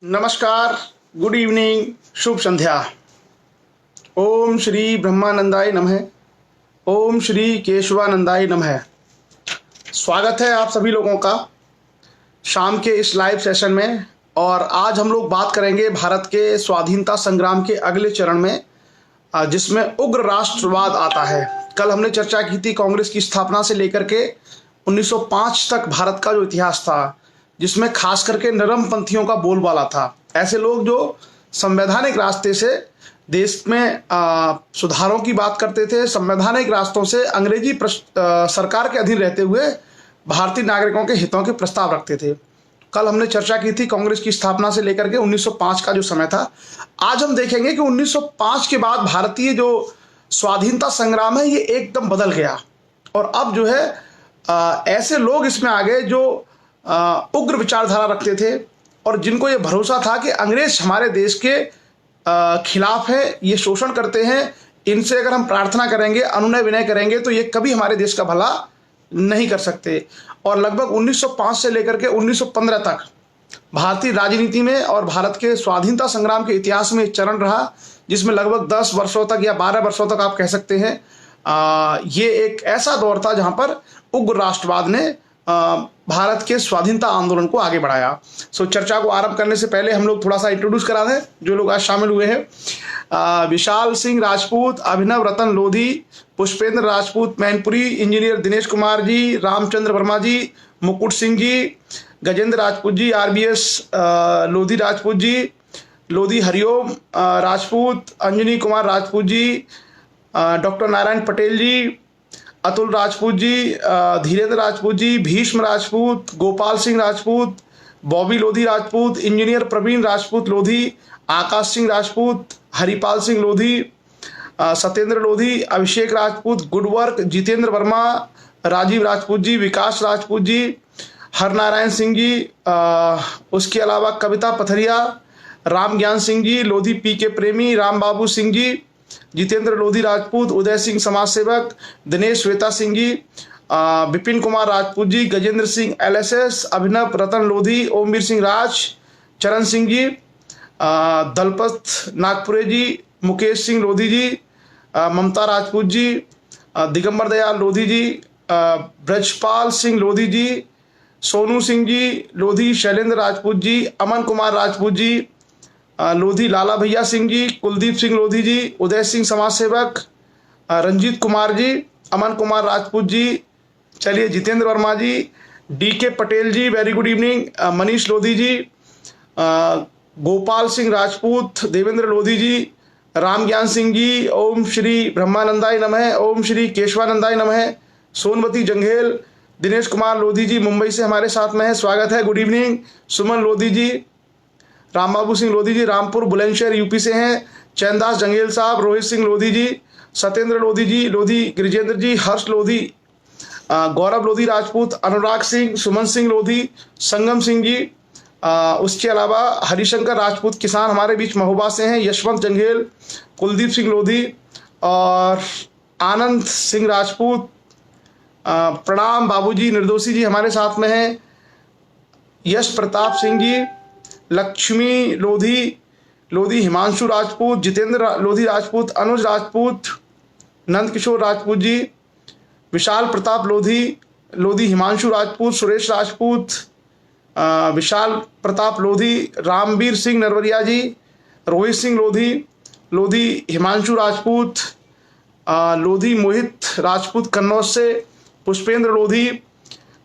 नमस्कार, good evening, शुभ संध्या। ओम श्री ब्रह्मानंदाय नमः। ओम श्री केशवानंदाय नमः। स्वागत है आप सभी लोगों का शाम के इस लाइव सेशन में। और आज हम लोग बात करेंगे भारत के स्वाधीनता संग्राम के अगले चरण में, जिसमें उग्र राष्ट्रवाद आता है। कल हमने चर्चा की थी कांग्रेस की स्थापना से लेकर के 1905 तक भारत का जो इतिहास था, जिसमें खास करके नरम पंथियों का बोलबाला था। ऐसे लोग जो संवैधानिक रास्ते से देश में सुधारों की बात करते थे, संवैधानिक रास्तों से अंग्रेजी सरकार के अधीन रहते हुए भारतीय नागरिकों के हितों के प्रस्ताव रखते थे। कल हमने चर्चा की थी कांग्रेस की स्थापना से लेकर के 1905 का जो समय था। आज हम देखेंगे कि 1905 के बाद भारतीय जो स्वाधीनता संग्राम है ये एकदम बदल गया। और अब जो है ऐसे लोग इसमें आ गए जो उग्र विचारधारा रखते थे और जिनको ये भरोसा था कि अंग्रेज हमारे देश के खिलाफ है, ये शोषण करते हैं, इनसे अगर हम प्रार्थना करेंगे, अनुनय विनय करेंगे तो ये कभी हमारे देश का भला नहीं कर सकते। और लगभग 1905 से लेकर के 1915 तक भारतीय राजनीति में और भारत के स्वाधीनता संग्राम के इतिहास में एक चरण रहा, जिसमें लगभग 10 वर्षों तक या 12 वर्षों तक आप कह सकते हैं, ये एक ऐसा दौर था जहां पर उग्र राष्ट्रवाद ने भारत के स्वाधीनता आंदोलन को आगे बढ़ाया। चर्चा को आरंभ करने से पहले हम लोग थोड़ा सा इंट्रोड्यूस करा दें जो लोग आज शामिल हुए हैं। विशाल सिंह राजपूत, अभिनव रतन लोधी, पुष्पेंद्र राजपूत मैनपुरी, इंजीनियर दिनेश कुमार जी, रामचंद्र वर्मा जी, मुकुट सिंह जी, गजेंद्र राजपूत जी, RBS लोधी राजपूत जी, लोधी हरिओम राजपूत, अंजनी कुमार राजपूत जी, डॉक्टर नारायण पटेल जी, अतुल राजपूत जी, धीरेन्द्र राजपूत जी, भीष्म राजपूत, गोपाल सिंह राजपूत, बॉबी लोधी राजपूत, इंजीनियर प्रवीण राजपूत लोधी, आकाश सिंह राजपूत, हरिपाल सिंह लोधी, सत्येंद्र लोधी, अभिषेक राजपूत, गुड वर्क, जितेंद्र वर्मा, राजीव राजपूत जी, विकास राजपूत जी, हरनारायण सिंह जी, उसके अलावा कविता पथरिया, राम ज्ञान सिंह जी, लोधी PK प्रेमी, राम बाबू सिंह जी, जितेंद्र लोधी राजपूत, उदय सिंह समाज सेवक, दिनेश श्वेता सिंह जी, विपिन कुमार राजपूत जी, गजेंद्र सिंह LSS, अभिनव रतन लोधी, ओमवीर सिंह राज, चरण सिंह जी, दलपत नागपुरे जी, मुकेश सिंह लोधी जी, ममता राजपूत जी, दिगंबर दयाल लोधी जी, ब्रजपाल सिंह लोधी जी, सोनू सिंह जी लोधी, शैलेंद्र राजपूत जी, अमन कुमार राजपूत जी लोधी, लाला भैया सिंह जी, कुलदीप सिंह लोधी जी, उदय सिंह समाज सेवक, रंजीत कुमार जी, अमन कुमार राजपूत जी, चलिए Jitendra Verma ji, DK Patel ji, very good evening, Manish Lodhi ji, Gopal Singh Rajput, Devendra Lodhi ji, Ram Gyan Singh जी, ओम श्री ब्रह्मानंदाय नमः, ओम श्री केशवानंदाय नमः, सोनवती जंघेल, दिनेश कुमार लोधी जी मुंबई से हमारे साथ में है, स्वागत है, गुड इवनिंग, सुमन लोधी जी, राम बाबू सिंह लोधी जी रामपुर बुलंदशहर UP से हैं, चैनदास जंगेल साहब, रोहित सिंह लोधी जी, सत्येंद्र लोधी जी, लोधी गिरिजेंद्र जी, हर्ष लोधी, गौरव लोधी राजपूत, अनुराग सिंह, सुमन सिंह लोधी, संगम सिंह जी, उसके अलावा हरिशंकर राजपूत किसान हमारे बीच महोबा से हैं, यशवंत जंगेल, कुलदीप सिंह लोधी और आनंद सिंह राजपूत, प्रणाम बाबूजी, निर्दोषी जी हमारे साथ में हैं, यश प्रताप सिंह जी, लक्ष्मी लोधी, लोधी हिमांशु राजपूत, जितेंद्र लोधी राजपूत, अनुज राजपूत, नंद किशोर राजपूत जी, विशाल प्रताप लोधी, लोधी हिमांशु राजपूत, सुरेश राजपूत, विशाल प्रताप लोधी, रामवीर सिंह नरवरिया जी, रोहित सिंह लोधी, लोधी हिमांशु राजपूत, लोधी मोहित राजपूत कन्नौज से, पुष्पेंद्र लोधी,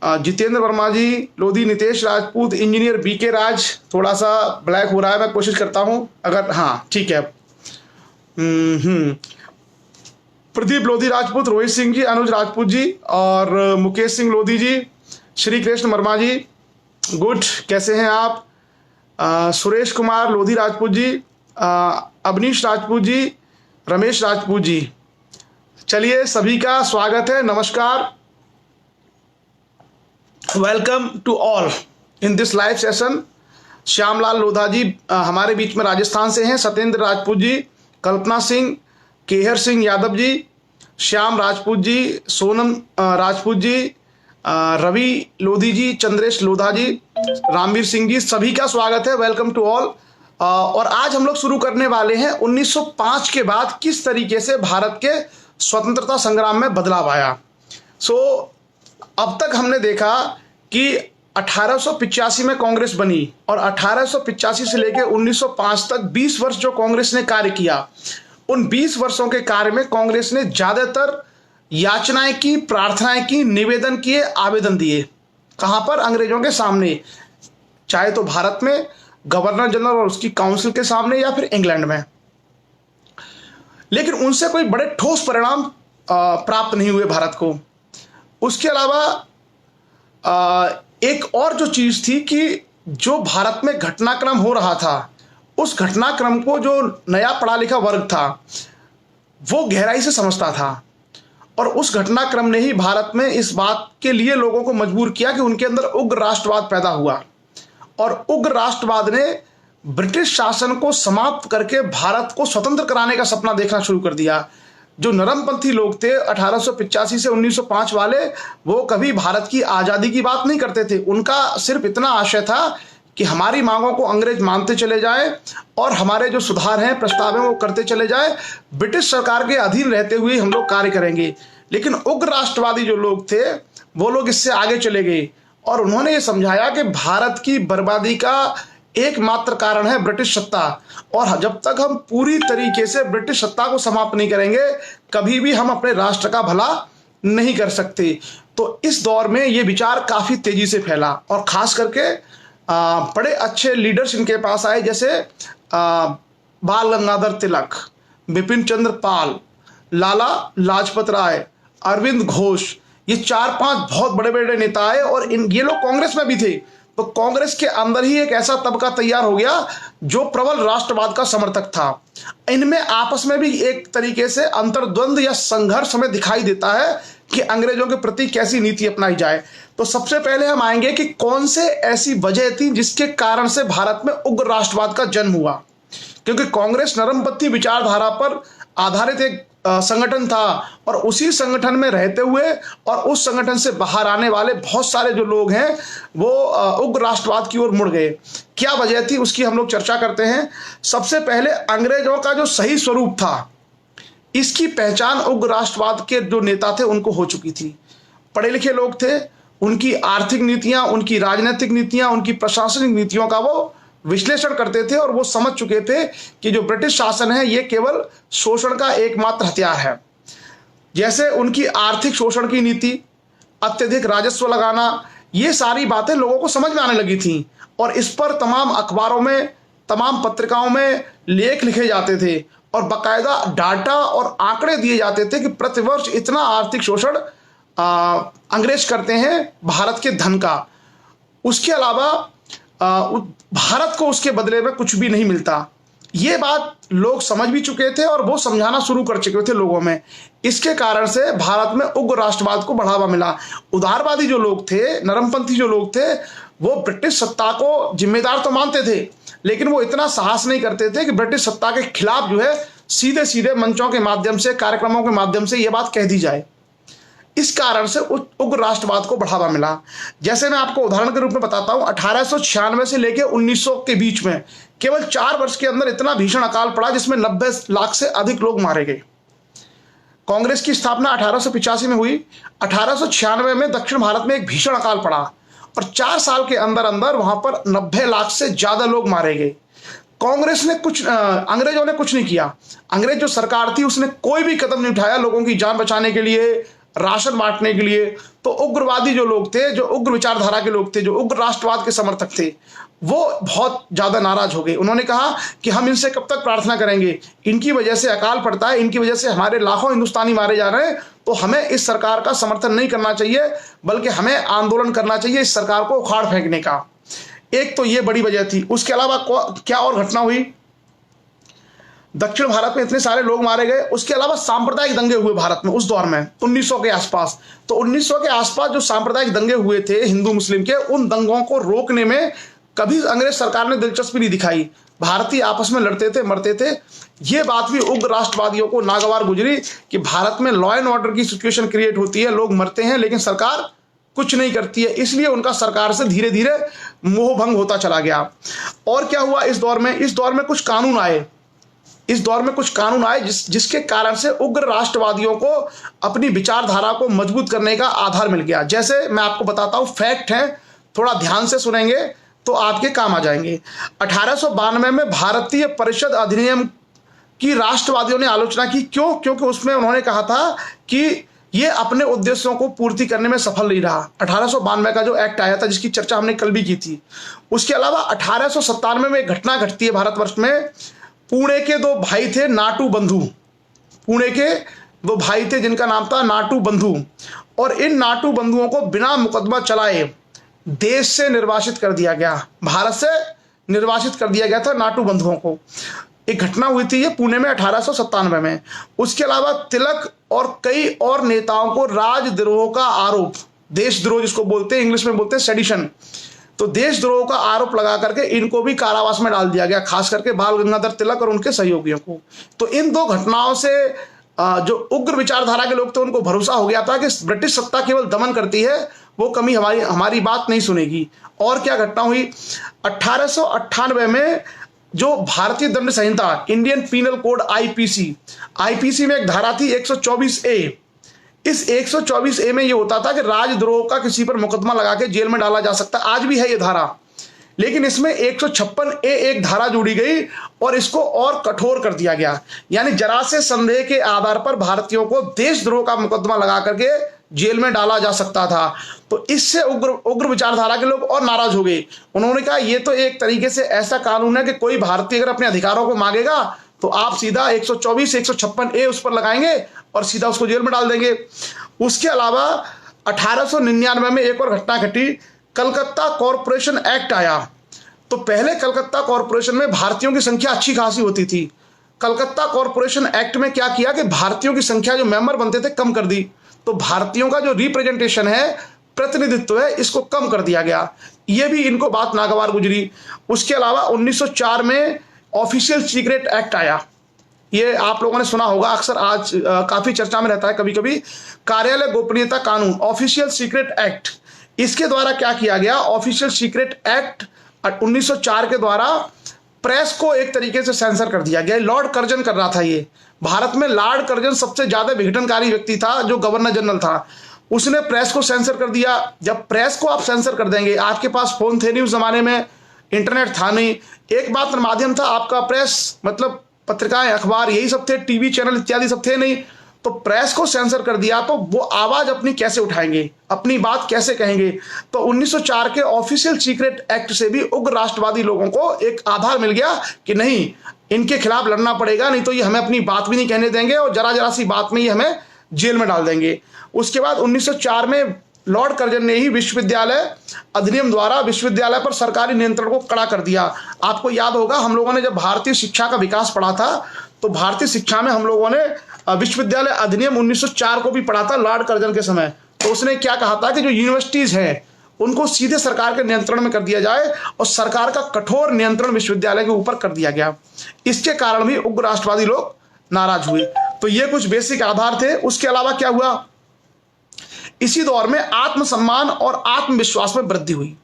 जितेंद्र वर्मा जी, लोधी नितेश राजपूत, इंजीनियर BK राज, थोड़ा सा ब्लैक हो रहा है, मैं कोशिश करता हूं, अगर हाँ ठीक है, प्रदीप लोधी राजपूत, रोहित सिंह जी, अनुज राजपूत जी और मुकेश सिंह लोधी जी, श्री कृष्ण वर्मा जी, गुड, कैसे हैं आप, सुरेश कुमार लोधी राजपूत जी, अवनीश राजपूत जी, रमेश राजपूत जी, चलिए सभी का स्वागत है, नमस्कार, welcome to all in this live session. Shyamlal Lodha ji हमारे बीच में राजस्थान से हैं, सत्येंद्र राजपूत जी, कल्पना सिंह, केहर सिंह यादव जी, श्याम राजपूत जी, सोनम राजपूत जी, रवि लोधी जी, चंद्रेश लोधा जी, रामवीर सिंह जी, सभी का स्वागत है। Welcome to all. और आज हम लोग शुरू करने वाले हैं 1905 के बाद किस तरीके से भारत के स्वतंत्रता संग्राम में बदलाव आया। अब तक हमने देखा कि 1885 में कांग्रेस बनी और 1885 से लेकर 1905 तक 20 वर्ष जो कांग्रेस ने कार्य किया, उन 20 वर्षों के कार्य में कांग्रेस ने ज्यादातर याचनाएं की, प्रार्थनाएं की, निवेदन किए, आवेदन दिए। कहां पर? अंग्रेजों के सामने, चाहे तो भारत में गवर्नर जनरल और उसकी काउंसिल के सामने या फिर इंग्लैंड में। लेकिन उनसे कोई बड़े ठोस परिणाम प्राप्त नहीं हुए भारत को। उसके अलावा एक और जो चीज थी कि जो भारत में घटनाक्रम हो रहा था, उस घटनाक्रम को जो नया पढ़ा लिखा वर्ग था वो गहराई से समझता था, और उस घटनाक्रम ने ही भारत में इस बात के लिए लोगों को मजबूर किया कि उनके अंदर उग्र राष्ट्रवाद पैदा हुआ, और उग्र राष्ट्रवाद ने ब्रिटिश शासन को समाप्त करके भारत को स्वतंत्र कराने का सपना देखना शुरू कर दिया। जो नरमपंथी लोग थे 1885 से 1905 वाले, वो कभी भारत की आजादी की बात नहीं करते थे। उनका सिर्फ इतना आशय था कि हमारी मांगों को अंग्रेज मानते चले जाए और हमारे जो सुधार हैं, प्रस्ताव हैं, वो करते चले जाए। ब्रिटिश सरकार के अधीन रहते हुए हम लोग कार्य करेंगे। लेकिन उग्र राष्ट्रवादी जो लोग थे वो लोग इससे आगे चले गए और उन्होंने ये समझाया कि भारत की बर्बादी का एकमात्र कारण है ब्रिटिश सत्ता, और जब तक हम पूरी तरीके से ब्रिटिश सत्ता को समाप्त नहीं करेंगे, कभी भी हम अपने राष्ट्र का भला नहीं कर सकते। तो इस दौर में ये विचार काफी तेजी से फैला और खास करके बड़े अच्छे लीडर्स इनके पास आए, जैसे बाल गंगाधर तिलक, बिपिन चंद्र पाल, लाला लाजपत राय, अरविंद घोष। ये 4-5 बहुत बड़े बड़े नेता आए और ये लोग कांग्रेस में भी थे। तो कांग्रेस के अंदर ही एक ऐसा तबका तैयार हो गया जो प्रबल राष्ट्रवाद का समर्थक था। इनमें आपस में भी एक तरीके से अंतर्द्वंद या संघर्ष हमें दिखाई देता है कि अंग्रेजों के प्रति कैसी नीति अपनाई जाए। तो सबसे पहले हम आएंगे कि कौन से ऐसी वजह थी जिसके कारण से भारत में उग्र राष्ट्रवाद का जन्म हुआ। क्योंकि कांग्रेस नरमपंथी विचारधारा पर आधारित एक संगठन था, और उसी संगठन में रहते हुए और उस संगठन से बाहर आने वाले बहुत सारे जो लोग हैं वो उग्र राष्ट्रवाद की ओर मुड़ गए। क्या वजह थी उसकी हम लोग चर्चा करते हैं। सबसे पहले अंग्रेजों का जो सही स्वरूप था, इसकी पहचान उग्र राष्ट्रवाद के जो नेता थे उनको हो चुकी थी। पढ़े लिखे लोग थे, उनकी आर्थिक नीतियां, उनकी राजनीतिक नीतियां, उनकी प्रशासनिक नीतियों का वो विश्लेषण करते थे और वो समझ चुके थे कि जो ब्रिटिश शासन है ये केवल शोषण का एकमात्र हथियार है। जैसे उनकी आर्थिक शोषण की नीति, अत्यधिक राजस्व लगाना, ये सारी बातें लोगों को समझ में आने लगी थी, और इस पर तमाम अखबारों में, तमाम पत्रिकाओं में लेख लिखे जाते थे और बाकायदा डाटा और आंकड़े दिए जाते थे कि प्रतिवर्ष इतना आर्थिक शोषण अंग्रेज करते हैं भारत के धन का। उसके अलावा भारत को उसके बदले में कुछ भी नहीं मिलता। ये बात लोग समझ भी चुके थे और वो समझाना शुरू कर चुके थे लोगों में। इसके कारण से भारत में उग्र राष्ट्रवाद को बढ़ावा मिला। उदारवादी जो लोग थे, नरमपंथी जो लोग थे, वो ब्रिटिश सत्ता को जिम्मेदार तो मानते थे, लेकिन वो इतना साहस नहीं करते थे कि ब्रिटिश सत्ता के खिलाफ जो है सीधे सीधे मंचों के माध्यम से, कार्यक्रमों के माध्यम से ये बात कह दी जाए। इस कारण से उग्र राष्ट्रवाद को बढ़ावा मिला। जैसे मैं आपको उदाहरण के रूप में बताता हूं, 1896 से लेकर 1900 के बीच में केवल 4 वर्ष के अंदर इतना भीषण अकाल पड़ा जिसमें 90 लाख से अधिक लोग मारे गए। कांग्रेस की स्थापना 1885 में हुई। 1896 में दक्षिण भारत में एक भीषण अकाल पड़ा और 4 साल के अंदर अंदर वहां पर 90 लाख से ज्यादा लोग मारे गए। कांग्रेस ने अंग्रेजों ने कुछ नहीं किया। अंग्रेज जो सरकार थी उसने कोई भी कदम नहीं उठाया लोगों की जान बचाने के लिए, राशन बांटने के लिए। तो उग्रवादी जो लोग थे, जो उग्र विचारधारा के लोग थे, जो उग्र राष्ट्रवाद के समर्थक थे, वो बहुत ज्यादा नाराज हो गए। उन्होंने कहा कि हम इनसे कब तक प्रार्थना करेंगे, इनकी वजह से अकाल पड़ता है, इनकी वजह से हमारे लाखों हिंदुस्तानी मारे जा रहे हैं, तो हमें इस सरकार का समर्थन नहीं करना चाहिए, बल्कि हमें आंदोलन करना चाहिए इस सरकार को उखाड़ फेंकने का। एक तो ये बड़ी वजह थी। उसके अलावा क्या और घटना हुई? दक्षिण भारत में इतने सारे लोग मारे गए। उसके अलावा सांप्रदायिक दंगे हुए भारत में उस दौर में 1900 के आसपास। तो 1900 के आसपास जो सांप्रदायिक दंगे हुए थे हिंदू मुस्लिम के, उन दंगों को रोकने में कभी अंग्रेज सरकार ने दिलचस्पी नहीं दिखाई। भारतीय आपस में लड़ते थे, मरते थे। ये बात भी उग्र राष्ट्रवादियों को नागवार गुजरी कि भारत में लॉ एंड ऑर्डर की सिचुएशन क्रिएट होती है, लोग मरते हैं, लेकिन सरकार कुछ नहीं करती है, इसलिए उनका सरकार से धीरे धीरे मोह भंग होता चला गया। और क्या हुआ इस दौर में? इस दौर में कुछ कानून आए, जिसके कारण से उग्र राष्ट्रवादियों को अपनी विचारधारा को मजबूत करने का आधार मिल गया। जैसे मैं आपको बताता हूं, फैक्ट है, थोड़ा ध्यान से सुनेंगे तो आपके काम आ जाएंगे। 1892 में भारतीय परिषद अधिनियम की राष्ट्रवादियों ने आलोचना की। क्यों? क्योंकि उसमें उन्होंने कहा था कि ये अपने उद्देश्यों को पूर्ति करने में सफल नहीं रहा। 1892 का जो एक्ट आया था, जिसकी चर्चा हमने कल भी की थी। उसके अलावा 1897 में एक घटना घटती है भारतवर्ष में। पुणे के दो भाई थे नाटू बंधु, पुणे के दो भाई थे जिनका नाम था नाटू बंधु, और इन नाटू बंधुओं को बिना मुकदमा चलाए देश से निर्वासित कर दिया गया, भारत से निर्वासित कर दिया गया था नाटू बंधुओं को। एक घटना हुई थी ये पुणे में 1897 में। उसके अलावा तिलक और कई और नेताओं को राजद्रोह का आरोप, देशद्रोह जिसको बोलते हैं, इंग्लिश में बोलते हैं सेडिशन, तो देशद्रोह का आरोप लगा करके इनको भी कारावास में डाल दिया गया, खास करके बाल गंगाधर तिलक और उनके सहयोगियों को। तो इन दो घटनाओं से जो उग्र विचारधारा के लोग थे उनको भरोसा हो गया था कि ब्रिटिश सत्ता केवल दमन करती है, वो कभी हमारी बात नहीं सुनेगी। और क्या घटना हुई? 1898 में जो भारतीय दंड संहिता, इंडियन पीनल कोड आईपीसी में एक धारा थी 124A। इस 124A में ये होता था कि राजद्रोह का किसी पर मुकदमा लगा के जेल में डाला जा सकता है, आज भी है ये धारा। लेकिन इसमें 156A एक धारा जोड़ी गई और इसको और कठोर कर दिया गया, यानी जरा से संदेह के आधार पर भारतीयों को देशद्रोह का मुकदमा लगा करके जेल में डाला जा सकता था। तो इससे उग्र विचारधारा के लोग और नाराज हो गए। उन्होंने कहा ये तो एक तरीके से ऐसा कानून है कि कोई भारतीय अगर अपने अधिकारों को मांगेगा तो आप सीधा 124 156A उस पर लगाएंगे और सीधा उसको जेल में डाल देंगे। उसके अलावा 1899 में एक और घटना घटी, कलकत्ता कॉरपोरेशन एक्ट आया। तो पहले कलकत्ता कॉरपोरेशन में भारतीयों की संख्या अच्छी खासी होती थी। कलकत्ता कॉरपोरेशन एक्ट में क्या किया कि भारतीयों की संख्या जो मेंबर बनते थे कम कर दी। तो भारतीयों का जो रिप्रेजेंटेशन है, प्रतिनिधित्व है, इसको कम कर दिया गया। यह भी इनको बात नागवार गुजरी। उसके अलावा 1904 में ऑफिशियल सीक्रेट एक्ट आया। ये आप लोगों ने सुना होगा, अक्सर आज काफी चर्चा में रहता है कभी कभी। कार्यालय गोपनीयता कानून, ऑफिशियल सीक्रेट एक्ट, इसके द्वारा क्या किया गया? ऑफिशियल सीक्रेट एक्ट 1904 के द्वारा प्रेस को एक तरीके से सेंसर कर दिया गया। लॉर्ड कर्जन कर रहा था ये। भारत में लॉर्ड कर्जन सबसे ज्यादा विघटनकारी व्यक्ति था, जो गवर्नर जनरल था। उसने प्रेस को सेंसर कर दिया। जब प्रेस को आप सेंसर कर देंगे, आपके पास फोन थे नहीं उस जमाने में, इंटरनेट था नहीं, एक मात्र माध्यम था आपका प्रेस, मतलब पत्रिकाएं, अखबार, यही सब थे, टीवी चैनल इत्यादि सब थे नहीं। तो प्रेस को सेंसर कर दिया तो वो आवाज अपनी कैसे उठाएंगे, अपनी बात कैसे कहेंगे? तो 1904 के ऑफिशियल सीक्रेट एक्ट से भी उग्र राष्ट्रवादी लोगों को एक आधार मिल गया कि नहीं, इनके खिलाफ लड़ना पड़ेगा, नहीं तो ये हमें अपनी बात भी नहीं कहने देंगे और जरा जरा सी बात में ये हमें जेल में डाल देंगे। उसके बाद 1904 में लॉर्ड कर्जन ने ही विश्वविद्यालय अधिनियम द्वारा विश्वविद्यालय पर सरकारी नियंत्रण को कड़ा कर दिया। आपको याद होगा, हम लोगों ने जब भारतीय शिक्षा का विकास पढ़ा था तो भारतीय शिक्षा में हम लोगों ने विश्वविद्यालय अधिनियम 1904 को भी पढ़ा था लॉर्ड कर्जन के समय। तो उसने क्या कहा था कि जो यूनिवर्सिटीज हैं उनको सीधे सरकार के नियंत्रण में कर दिया जाए और सरकार का कठोर नियंत्रण विश्वविद्यालय के ऊपर कर दिया गया। इसके कारण भी उग्र राष्ट्रवादी लोग नाराज हुए। तो ये कुछ बेसिक आधार थे। उसके अलावा क्या हुआ? इसी दौर में आत्मसम्मान और आत्मविश्वास में वृद्धि हुई।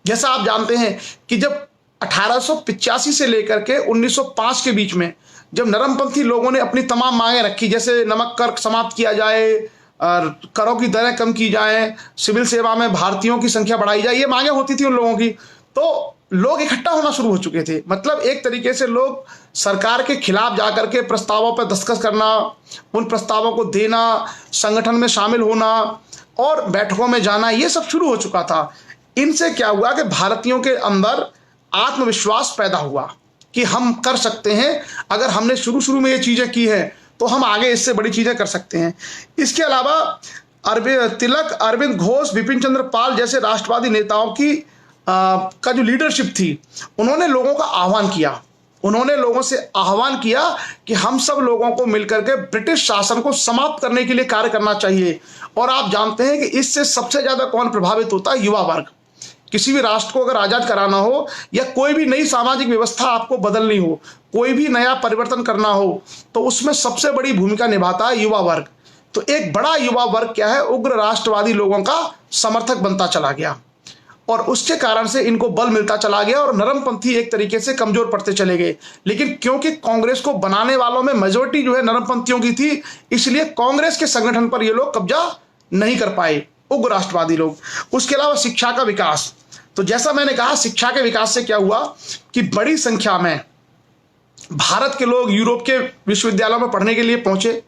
जैसा आप जानते हैं कि जब 1885 से लेकर के 1905 के बीच में जब नरमपंथी लोगों ने अपनी तमाम मांगें रखी, जैसे नमक कर समाप्त किया जाए, करों की दरें कम की जाए, सिविल सेवा में भारतीयों की संख्या बढ़ाई जाए, ये मांगें होती थी उन लोगों की, तो लोग इकट्ठा होना शुरू हो चुके थे। मतलब एक तरीके से लोग सरकार के खिलाफ जाकर के प्रस्तावों पर दस्तखत करना, उन प्रस्तावों को देना, संगठन में शामिल होना और बैठकों में जाना, ये सब शुरू हो चुका था। इनसे क्या हुआ कि भारतीयों के अंदर आत्मविश्वास पैदा हुआ कि हम कर सकते हैं, अगर हमने शुरू में ये चीजें की हैं तो हम आगे इससे बड़ी चीजें कर सकते हैं। इसके अलावा तिलक, अरविंद घोष, बिपिन चंद्र पाल जैसे राष्ट्रवादी नेताओं की का जो लीडरशिप थी, उन्होंने लोगों का आह्वान किया। उन्होंने लोगों से आह्वान किया कि हम सब लोगों को मिलकर के ब्रिटिश शासन को समाप्त करने के लिए कार्य करना चाहिए। और आप जानते हैं कि इससे सबसे ज्यादा कौन प्रभावित होता है? युवा वर्ग। किसी भी राष्ट्र को अगर आजाद कराना हो या कोई भी नई सामाजिक व्यवस्था आपको बदलनी हो, कोई भी नया परिवर्तन करना हो, तो उसमें सबसे बड़ी भूमिका निभाता है युवा वर्ग। तो एक बड़ा युवा वर्ग क्या है, उग्र राष्ट्रवादी लोगों का समर्थक बनता चला गया और उसके कारण से इनको बल मिलता चला गया और नरमपंथी एक तरीके से कमजोर पड़ते चले गए। लेकिन क्योंकि कांग्रेस को बनाने वालों में मेजोरिटी जो है नरमपंथियों की थी, इसलिए कांग्रेस के संगठन पर ये लोग कब्जा नहीं कर पाए, उग्र राष्ट्रवादी लोग। उसके अलावा शिक्षा का विकास, तो जैसा मैंने कहा शिक्षा के विकास से क्या हुआ कि बड़ी संख्या में भारत के लोग यूरोप के विश्वविद्यालयों में पढ़ने के लिए पहुंचे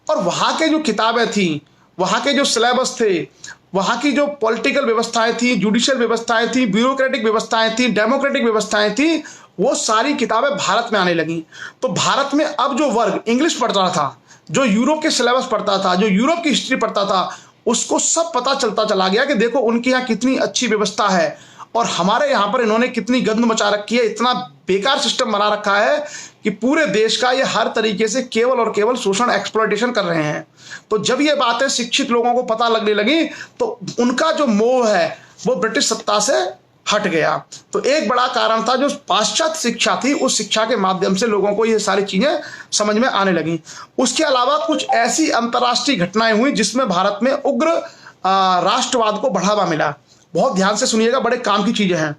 और वहां के जो किताबें थी, वहां के जो सिलेबस थे, वहां की जो पॉलिटिकल व्यवस्थाएं थी, जुडिशियल व्यवस्थाएं थी, ब्यूरोक्रेटिक व्यवस्थाएं थी, डेमोक्रेटिक व्यवस्थाएं थी, वो सारी किताबें भारत में आने लगी। तो भारत में अब जो वर्ग इंग्लिश पढ़ता था, जो यूरोप के सिलेबस पढ़ता था, जो यूरोप की हिस्ट्री पढ़ता था, उसको सब पता चलता चला गया कि देखो उनके यहाँ कितनी अच्छी व्यवस्था है और हमारे यहाँ पर इन्होंने कितनी गंद मचा रखी है, इतना बेकार सिस्टम बना रखा है कि पूरे देश का ये हर तरीके से केवल और केवल शोषण, एक्सप्लॉयटेशन कर रहे हैं। तो जब ये बातें शिक्षित लोगों को पता लगने लगी तो उनका जो मोह है वो ब्रिटिश सत्ता से हट गया। तो एक बड़ा कारण था जो पाश्चात्य शिक्षा थी, उस शिक्षा के माध्यम से लोगों को ये सारी चीजें समझ में आने लगी। उसके अलावा कुछ ऐसी अंतर्राष्ट्रीय घटनाएं हुई जिसमें भारत में उग्र राष्ट्रवाद को बढ़ावा मिला। बहुत ध्यान से सुनिएगा, बड़े काम की चीजें हैं।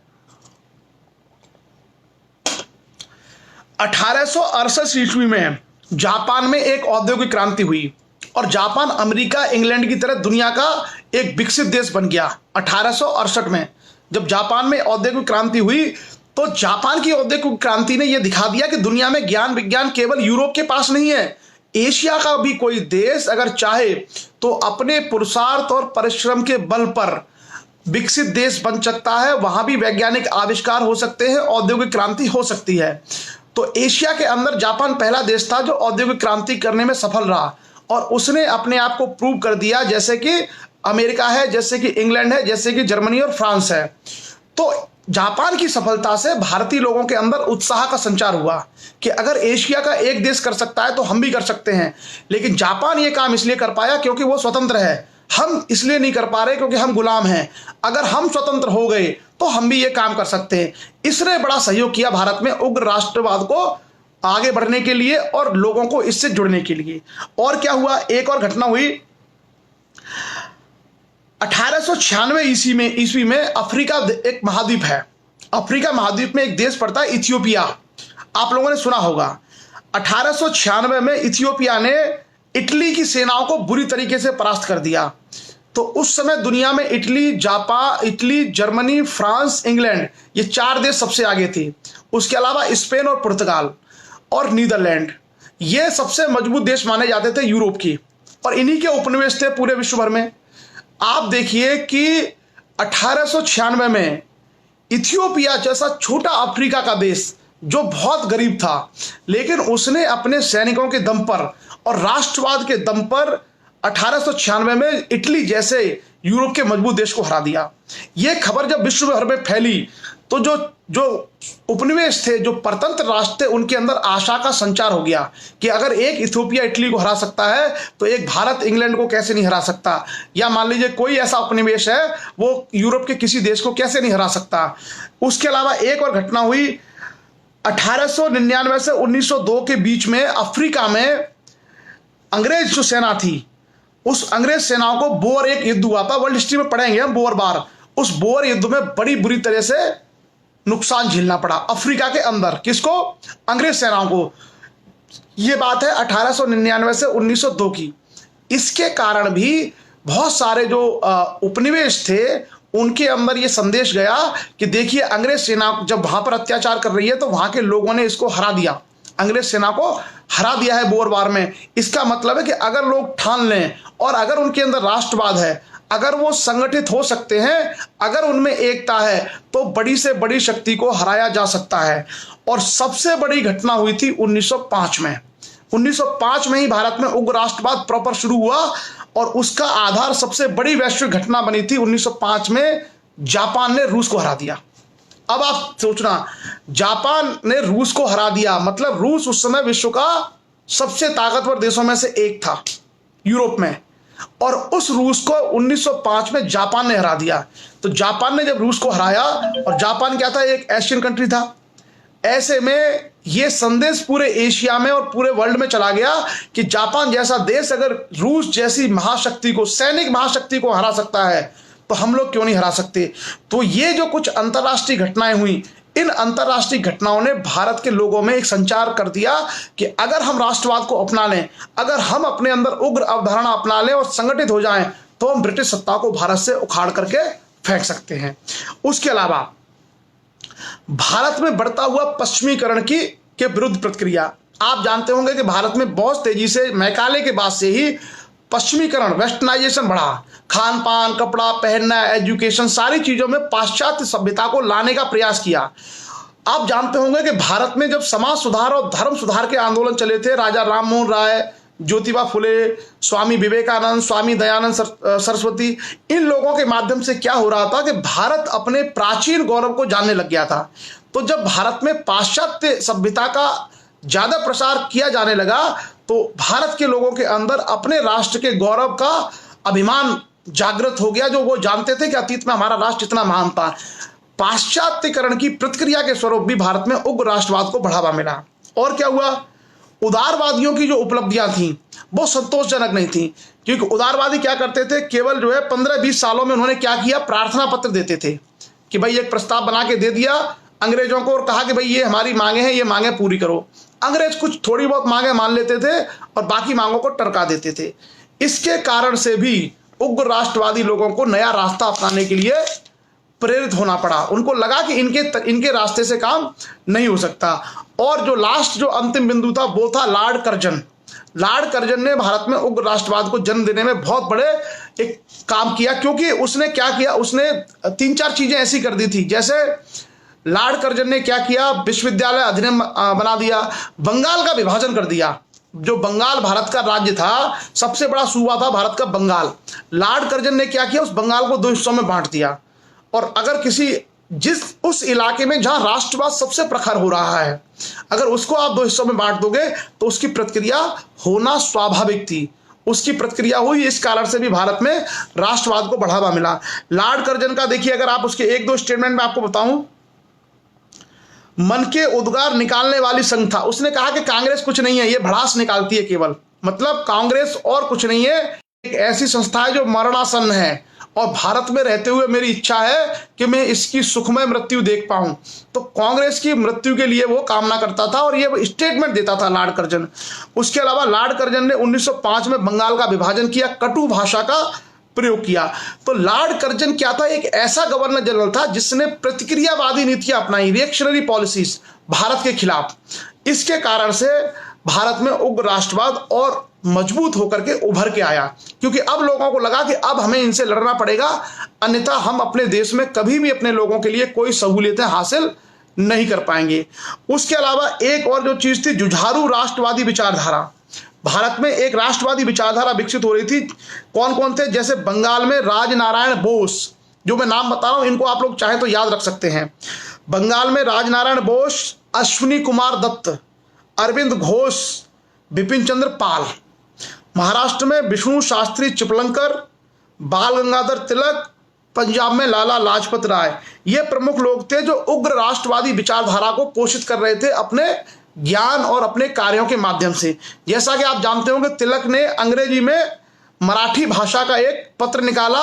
1868 ईस्वी में जापान में एक औद्योगिक क्रांति हुई और जापान अमेरिका, इंग्लैंड की तरह दुनिया का एक विकसित देश बन गया। 1868 में जब जापान में औद्योगिक क्रांति हुई तो जापान की औद्योगिक क्रांति ने यह दिखा दिया कि दुनिया में ज्ञान विज्ञान केवल यूरोप के पास नहीं है, एशिया का भी कोई देश अगर चाहे तो अपने पुरुषार्थ और परिश्रम के बल पर विकसित देश बन सकता है। वहां भी वैज्ञानिक आविष्कार हो सकते हैं, औद्योगिक क्रांति हो सकती है। तो एशिया के अंदर जापान पहला देश था जो औद्योगिक क्रांति करने में सफल रहा और उसने अपने आप को प्रूव कर दिया, जैसे कि अमेरिका है, जैसे कि इंग्लैंड है, जैसे कि जर्मनी और फ्रांस है। तो जापान की सफलता से भारतीय लोगों के अंदर उत्साह का संचार हुआ कि अगर एशिया का एक देश कर सकता है तो हम भी कर सकते हैं। लेकिन जापान ये काम इसलिए कर पाया क्योंकि वो स्वतंत्र है, हम इसलिए नहीं कर पा रहे क्योंकि हम गुलाम हैं। अगर हम स्वतंत्र हो गए तो हम भी ये काम कर सकते हैं। इसने बड़ा सहयोग किया भारत में उग्र राष्ट्रवाद को आगे बढ़ने के लिए और लोगों को इससे जुड़ने के लिए। और क्या हुआ, एक और घटना हुई 1896 ईस्वी में अफ्रीका एक महाद्वीप है, अफ्रीका महाद्वीप में एक देश पड़ता है इथियोपिया। आप लोगों ने सुना होगा 1896 में इथियोपिया ने इटली की सेनाओं को बुरी तरीके से परास्त कर दिया। तो उस समय दुनिया में इटली, जर्मनी, फ्रांस, इंग्लैंड, ये चार देश सबसे आगे थे। उसके अलावा स्पेन और पुर्तगाल और नीदरलैंड, ये सबसे मजबूत देश माने जाते थे यूरोप की और इन्हीं के उपनिवेश थे पूरे विश्व भर में। आप देखिए कि 1896 में इथियोपिया जैसा छोटा अफ्रीका का देश जो बहुत गरीब था, लेकिन उसने अपने सैनिकों के दम पर और राष्ट्रवाद के दम पर 1896 में इटली जैसे यूरोप के मजबूत देश को हरा दिया। यह खबर जब विश्व भर में फैली तो जो उपनिवेश थे, जो परतंत्र राष्ट्र थे, उनके अंदर आशा का संचार हो गया कि अगर एक इथियोपिया इटली को हरा सकता है तो एक भारत इंग्लैंड को कैसे नहीं हरा सकता, या मान लीजिए कोई ऐसा उपनिवेश है वो यूरोप के किसी देश को कैसे नहीं हरा सकता। उसके अलावा एक और घटना हुई 1899 से 1902 के बीच में अफ्रीका में अंग्रेज जो सेना थी, उस अंग्रेज सेनाओं को बोअर एक युद्ध हुआ था, वर्ल्ड हिस्ट्री में पढ़ेंगे हम बोअर वार। उस बोअर युद्ध में बड़ी बुरी तरह से नुकसान झेलना पड़ा अफ्रीका के अंदर, किसको, अंग्रेज सेनाओं को। यह बात है 1899 से 1902 की। इसके कारण भी बहुत सारे जो उपनिवेश थे उनके अंदर यह संदेश गया कि देखिए अंग्रेज सेना जब वहां पर अत्याचार कर रही है तो वहां के लोगों ने इसको हरा दिया, अंग्रेज सेना को हरा दिया है बोअर वार में। इसका मतलब है कि अगर लोग ठान लें और अगर उनके अंदर राष्ट्रवाद है, अगर वो संगठित हो सकते हैं, अगर उनमें एकता है तो बड़ी से बड़ी शक्ति को हराया जा सकता है। और सबसे बड़ी घटना हुई थी 1905 में। 1905 में ही भारत में उग्र राष्ट्रवाद प्रॉपर शुरू हुआ और उसका आधार सबसे बड़ी वैश्विक घटना बनी थी 1905 में, जापान ने रूस को हरा दिया। अब आप सोचना, जापान ने रूस को हरा दिया, मतलब रूस उस समय विश्व का सबसे ताकतवर देशों में से एक था यूरोप में, और उस रूस को 1905 में जापान ने हरा दिया। तो जापान ने जब रूस को हराया, और जापान क्या था, एक एशियन कंट्री था, ऐसे में ये संदेश पूरे एशिया में और पूरे वर्ल्ड में चला गया कि जापान जैसा देश अगर रूस जैसी महाशक्ति को, सैनिक महाशक्ति को हरा सकता है तो हम लोग क्यों नहीं हरा सकते। तो ये जो कुछ अंतर्राष्ट्रीय घटनाएं हुई, इन अंतर्राष्ट्रीय घटनाओं ने भारत के लोगों में एक संचार कर दिया कि अगर हम राष्ट्रवाद को अपना लें, अगर हम अपने अंदर उग्र अवधारणा अपना लें और संगठित हो जाएं, तो हम ब्रिटिश सत्ता को भारत से उखाड़ करके फेंक सकते हैं। उसके अलावा भारत में बढ़ता हुआ पश्चिमीकरण के विरुद्ध प्रतिक्रिया, आप जानते होंगे कि भारत में बहुत तेजी से मैकाले के बाद से ही पश्चिमीकरण, वेस्टर्नाइजेशन बढ़ा। खान पान, कपड़ा पहनना, एजुकेशन, सारी चीजों में पाश्चात्य सभ्यता को लाने का प्रयास किया। आप जानते होंगे कि भारत में जब समाज सुधार और धर्म सुधार के आंदोलन चले थे, राजा राममोहन राय, ज्योतिबा फुले, स्वामी विवेकानंद, स्वामी दयानंद सरस्वती, इन लोगों के माध्यम से क्या हो रहा था कि भारत अपने प्राचीन गौरव को जानने लग गया था। तो जब भारत में पाश्चात्य सभ्यता का ज्यादा प्रसार किया जाने लगा तो भारत के लोगों के अंदर अपने राष्ट्र के गौरव का अभिमान जागृत हो गया, जो वो जानते थे कि अतीत में हमारा राष्ट्र इतना महान था। पाश्चात्यकरण की प्रतिक्रिया के स्वरूप भी भारत में उग्र राष्ट्रवाद को बढ़ावा मिला। और क्या हुआ, उदारवादियों की जो उपलब्धियां थी वो संतोषजनक नहीं थी, क्योंकि उदारवादी क्या करते थे, केवल जो है 15-20 सालों में उन्होंने क्या किया, प्रार्थना पत्र देते थे कि भाई एक प्रस्ताव बना के दे दिया अंग्रेजों को और कहा कि भाई ये हमारी मांगे हैं, ये मांगे पूरी करो। अंग्रेज कुछ थोड़ी बहुत मांगे मान लेते थे और बाकी मांगों को टरका देते थे। इसके कारण से भी उग्र राष्ट्रवादी लोगों को नया रास्ता अपनाने के लिए प्रेरित होना पड़ा। उनको लगा कि इनके रास्ते से काम नहीं हो सकता। और जो लास्ट, जो अंतिम बिंदु था वो था लॉर्ड कर्जन। लॉर्ड कर्जन ने भारत में उग्र राष्ट्रवाद को जन्म देने में बहुत बड़े एक काम किया, क्योंकि उसने क्या किया, उसने 3-4 चीजें ऐसी कर दी थी। जैसे लॉर्ड कर्जन ने क्या किया, विश्वविद्यालय अधिनियम बना दिया, बंगाल का विभाजन कर दिया। जो बंगाल भारत का राज्य था, सबसे बड़ा सूबा था भारत का बंगाल, लॉर्ड कर्जन ने क्या किया, उस बंगाल को 2 हिस्सों में बांट दिया। और अगर उस इलाके में जहां राष्ट्रवाद सबसे प्रखर हो रहा है, अगर उसको आप 2 हिस्सों में बांट दोगे तो उसकी प्रतिक्रिया होना स्वाभाविक थी। उसकी प्रतिक्रिया हुई, इस कारण से भी भारत में राष्ट्रवाद को बढ़ावा मिला। लॉर्ड कर्जन का देखिए, अगर आप उसके 1-2 स्टेटमेंट में आपको बताऊं, मन के उद्गार निकालने वाली संघ था। उसने कहा कि कांग्रेस कुछ नहीं है, ये भड़ास निकालती है केवल, मतलब कांग्रेस और कुछ नहीं है, एक ऐसी संस्था है जो मरणासन्न है और भारत में रहते हुए मेरी इच्छा है कि मैं इसकी सुखमय मृत्यु देख पाऊं। तो कांग्रेस की मृत्यु के लिए वो कामना करता था और ये स्टेटमेंट देता था लॉर्ड कर्जन। उसके अलावा लॉर्ड कर्जन ने 1905 में बंगाल का विभाजन किया, कटु भाषा का प्रयोग किया। तो लॉर्ड कर्जन क्या था, एक ऐसा गवर्नर जनरल था जिसने प्रतिक्रियावादी नीतियां अपनाई, रिएक्शनरी पॉलिसीज भारत के खिलाफ। इसके कारण से भारत में उग्र राष्ट्रवाद और मजबूत होकर के उभर के आया, क्योंकि अब लोगों को लगा कि अब हमें इनसे लड़ना पड़ेगा, अन्यथा हम अपने देश में कभी भी अपने लोगों के लिए कोई सहूलियतें हासिल नहीं कर पाएंगे। उसके अलावा एक और जो चीज थी, जुझारू राष्ट्रवादी विचारधारा। भारत में एक राष्ट्रवादी विचारधारा विकसित हो रही थी। कौन कौन थे, जैसे बंगाल में राजनारायण बोस, जो मैं नाम बता रहा हूं इनको आप लोग चाहे तो याद रख सकते हैं। बंगाल में राजनारायण बोस, अश्विनी कुमार दत्त, अरविंद घोष, बिपिन चंद्र पाल। महाराष्ट्र में विष्णु शास्त्री चिपलंकर, बाल गंगाधर तिलक, पंजाब में लाला लाजपत राय। ये प्रमुख लोग थे जो उग्र राष्ट्रवादी विचारधारा को पोषित कर रहे थे अपने ज्ञान और अपने कार्यों के माध्यम से। जैसा कि आप जानते होंगे, तिलक ने अंग्रेजी में मराठी भाषा का एक पत्र निकाला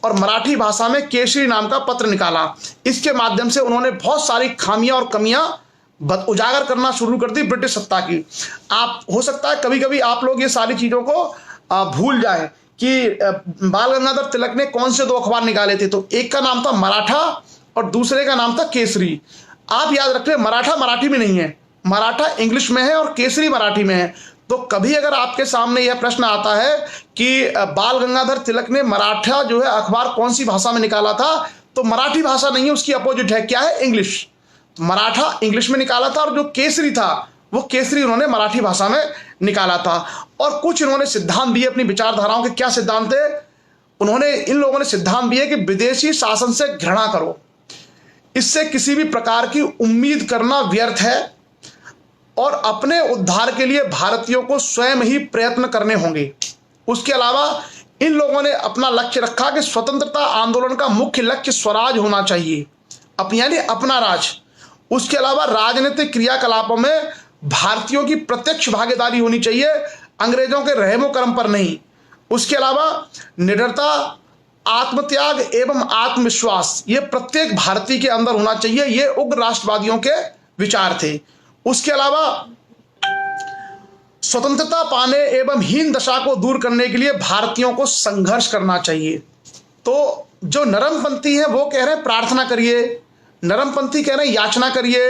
और मराठी भाषा में केसरी नाम का पत्र निकाला। इसके माध्यम से उन्होंने बहुत सारी खामियां और कमियां उजागर करना शुरू कर दी ब्रिटिश सत्ता की। आप हो सकता है कभी कभी आप लोग ये सारी चीजों को भूल जाए कि बाल गंगाधर तिलक ने कौन से 2 अखबार निकाले थे। तो एक का नाम था मराठा और दूसरे का नाम था केसरी। आप याद रख ले, मराठा मराठी में नहीं है, मराठा इंग्लिश में है और केसरी मराठी में है। तो कभी अगर आपके सामने यह प्रश्न आता है कि बाल गंगाधर तिलक ने मराठा जो है अखबार कौन सी भाषा में निकाला था, तो मराठी भाषा नहीं है, उसकी अपोजिट है, क्या है, इंग्लिश। मराठा इंग्लिश में निकाला था और जो केसरी था वो केसरी उन्होंने मराठी भाषा में निकाला था। और कुछ इन्होंने सिद्धांत दिए अपनी विचारधाराओं के। क्या सिद्धांत थे? इन लोगों ने सिद्धांत दिए कि विदेशी शासन से घृणा करो, इससे किसी भी प्रकार की उम्मीद करना व्यर्थ है और अपने उद्धार के लिए भारतीयों को स्वयं ही प्रयत्न करने होंगे। उसके अलावा इन लोगों ने अपना लक्ष्य रखा कि स्वतंत्रता आंदोलन का मुख्य लक्ष्य स्वराज होना चाहिए, यानी अपना राज। उसके अलावा राजनीतिक क्रियाकलापों में भारतीयों की प्रत्यक्ष भागीदारी होनी चाहिए, अंग्रेजों के रहमो करम पर नहीं। उसके अलावा निडरता, आत्मत्याग एवं आत्मविश्वास ये प्रत्येक भारतीय के अंदर होना चाहिए। ये उग्र राष्ट्रवादियों के विचार थे। उसके अलावा स्वतंत्रता पाने एवं हीन दशा को दूर करने के लिए भारतीयों को संघर्ष करना चाहिए। तो जो नरमपंथी है वो कह रहे हैं प्रार्थना करिए, नरमपंथी कह रहे हैं याचना करिए,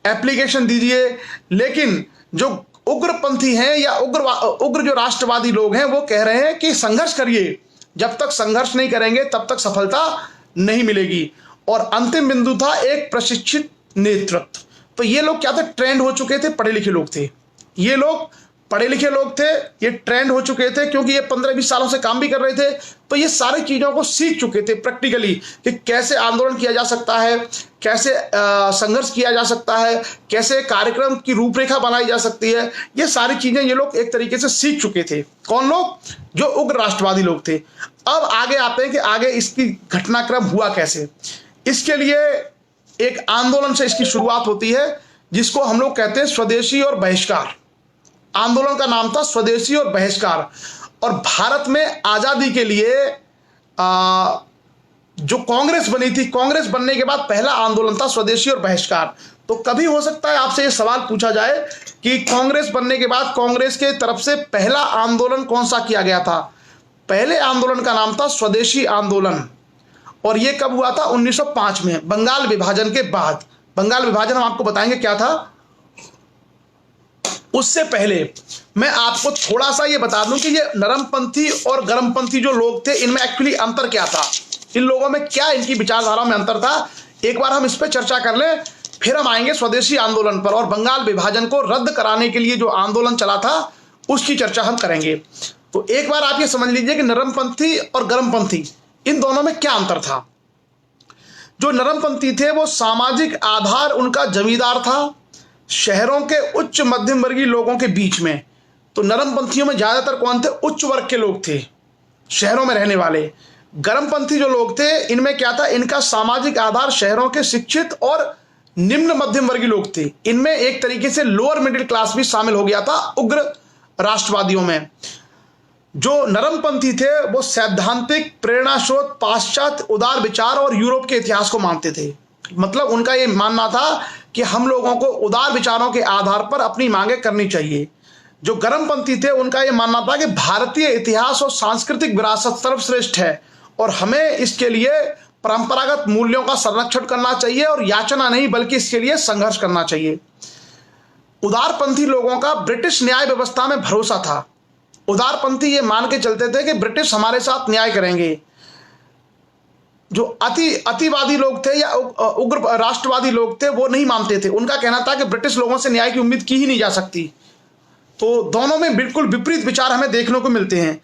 एप्लीकेशन दीजिए, लेकिन जो उग्रपंथी हैं या उग्र जो राष्ट्रवादी लोग हैं वो कह रहे हैं कि संघर्ष करिए। जब तक संघर्ष नहीं करेंगे तब तक सफलता नहीं मिलेगी। और अंतिम बिंदु था एक प्रशिक्षित नेतृत्व। तो ये लोग क्या थे, ट्रेंड हो चुके थे, पढ़े लिखे लोग थे। ये लोग पढ़े लिखे लोग थे, ये ट्रेंड हो चुके थे क्योंकि ये 15-20 सालों से काम भी कर रहे थे। तो ये सारी चीजों को सीख चुके थे प्रैक्टिकली कि कैसे आंदोलन किया जा सकता है, कैसे संघर्ष किया जा सकता है, कैसे कार्यक्रम की रूपरेखा बनाई जा सकती है। ये सारी चीजें ये लोग एक तरीके से सीख चुके थे। कौन लोग? जो उग्र राष्ट्रवादी लोग थे। अब आगे आते हैं कि आगे इसकी घटनाक्रम हुआ कैसे। इसके लिए एक आंदोलन से इसकी शुरुआत होती है जिसको हम लोग कहते हैं स्वदेशी और बहिष्कार। आंदोलन का नाम था स्वदेशी और बहिष्कार। और भारत में आजादी के लिए जो कांग्रेस बनी थी, कांग्रेस बनने के बाद पहला आंदोलन था स्वदेशी और बहिष्कार। तो कभी हो सकता है आपसे ये सवाल पूछा जाए कि कांग्रेस बनने के बाद कांग्रेस के तरफ से पहला आंदोलन कौन सा किया गया था। पहले आंदोलन का नाम था स्वदेशी आंदोलन। और यह कब हुआ था? 1905 में, बंगाल विभाजन के बाद। बंगाल विभाजन हम आपको बताएंगे क्या था। उससे पहले मैं आपको थोड़ा सा ये बता दूं कि ये नरमपंथी और गर्मपंथी जो लोग थे इनमें एक्चुअली अंतर क्या था, इन लोगों में क्या इनकी विचारधारा में अंतर था। एक बार हम इस पर चर्चा कर लें, फिर हम आएंगे स्वदेशी आंदोलन पर और बंगाल विभाजन को रद्द कराने के लिए जो आंदोलन चला था उसकी चर्चा हम करेंगे। तो एक बार आप ये समझ लीजिए कि नरमपंथी और गर्मपंथी इन दोनों में क्या अंतर था। जो नरमपंथी थे वो सामाजिक आधार उनका जमींदार था, शहरों के उच्च मध्यम वर्गीय लोगों के बीच में। तो नरमपंथियों में ज्यादातर कौन थे? उच्च वर्ग के लोग थे, शहरों में रहने वाले। गर्मपंथी जो लोग थे इनमें क्या था, इनका सामाजिक आधार शहरों के शिक्षित और निम्न मध्यम वर्गीय लोग थे। इनमें एक तरीके से लोअर मिडिल क्लास भी शामिल हो गया था उग्र राष्ट्रवादियों में। जो नरमपंथी थे वो सैद्धांतिक प्रेरणा स्रोत, पाश्चात्य उदार विचार और यूरोप के इतिहास को मानते थे। मतलब उनका ये मानना था कि हम लोगों को उदार विचारों के आधार पर अपनी मांगें करनी चाहिए। जो गर्मपंथी थे उनका ये मानना था कि भारतीय इतिहास और सांस्कृतिक विरासत सर्वश्रेष्ठ है और हमें इसके लिए परंपरागत मूल्यों का संरक्षण करना चाहिए और याचना नहीं बल्कि इसके लिए संघर्ष करना चाहिए। उदारपंथी लोगों का ब्रिटिश न्याय व्यवस्था में भरोसा था। उदारपंथी ये मान के चलते थे कि ब्रिटिश हमारे साथ न्याय करेंगे। जो अतिवादी लोग थे या उग्र राष्ट्रवादी लोग थे वो नहीं मानते थे। उनका कहना था कि ब्रिटिश लोगों से न्याय की उम्मीद की ही नहीं जा सकती। तो दोनों में बिल्कुल विपरीत विचार हमें देखने को मिलते हैं।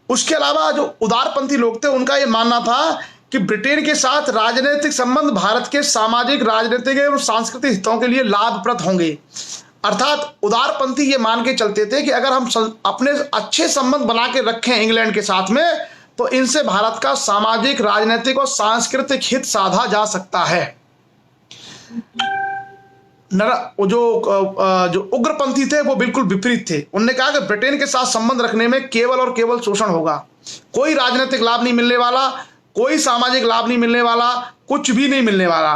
उसके अलावा जो उदारपंथी लोग थे उनका यह मानना था कि ब्रिटेन के साथ राजनीतिक संबंध भारत के सामाजिक, राजनीतिक एवं सांस्कृतिक हितों के लिए लाभप्रद होंगे। अर्थात उदारपंथी ये मान के चलते थे कि अगर हम अपने अच्छे संबंध बना के रखें इंग्लैंड के साथ में तो इनसे भारत का सामाजिक, राजनीतिक और सांस्कृतिक हित साधा जा सकता है। जो उग्रपंथी थे वो बिल्कुल विपरीत थे। उन्होंने कहा कि ब्रिटेन के साथ संबंध रखने में केवल और केवल शोषण होगा, कोई राजनीतिक लाभ नहीं मिलने वाला, कोई सामाजिक लाभ नहीं मिलने वाला, कुछ भी नहीं मिलने वाला।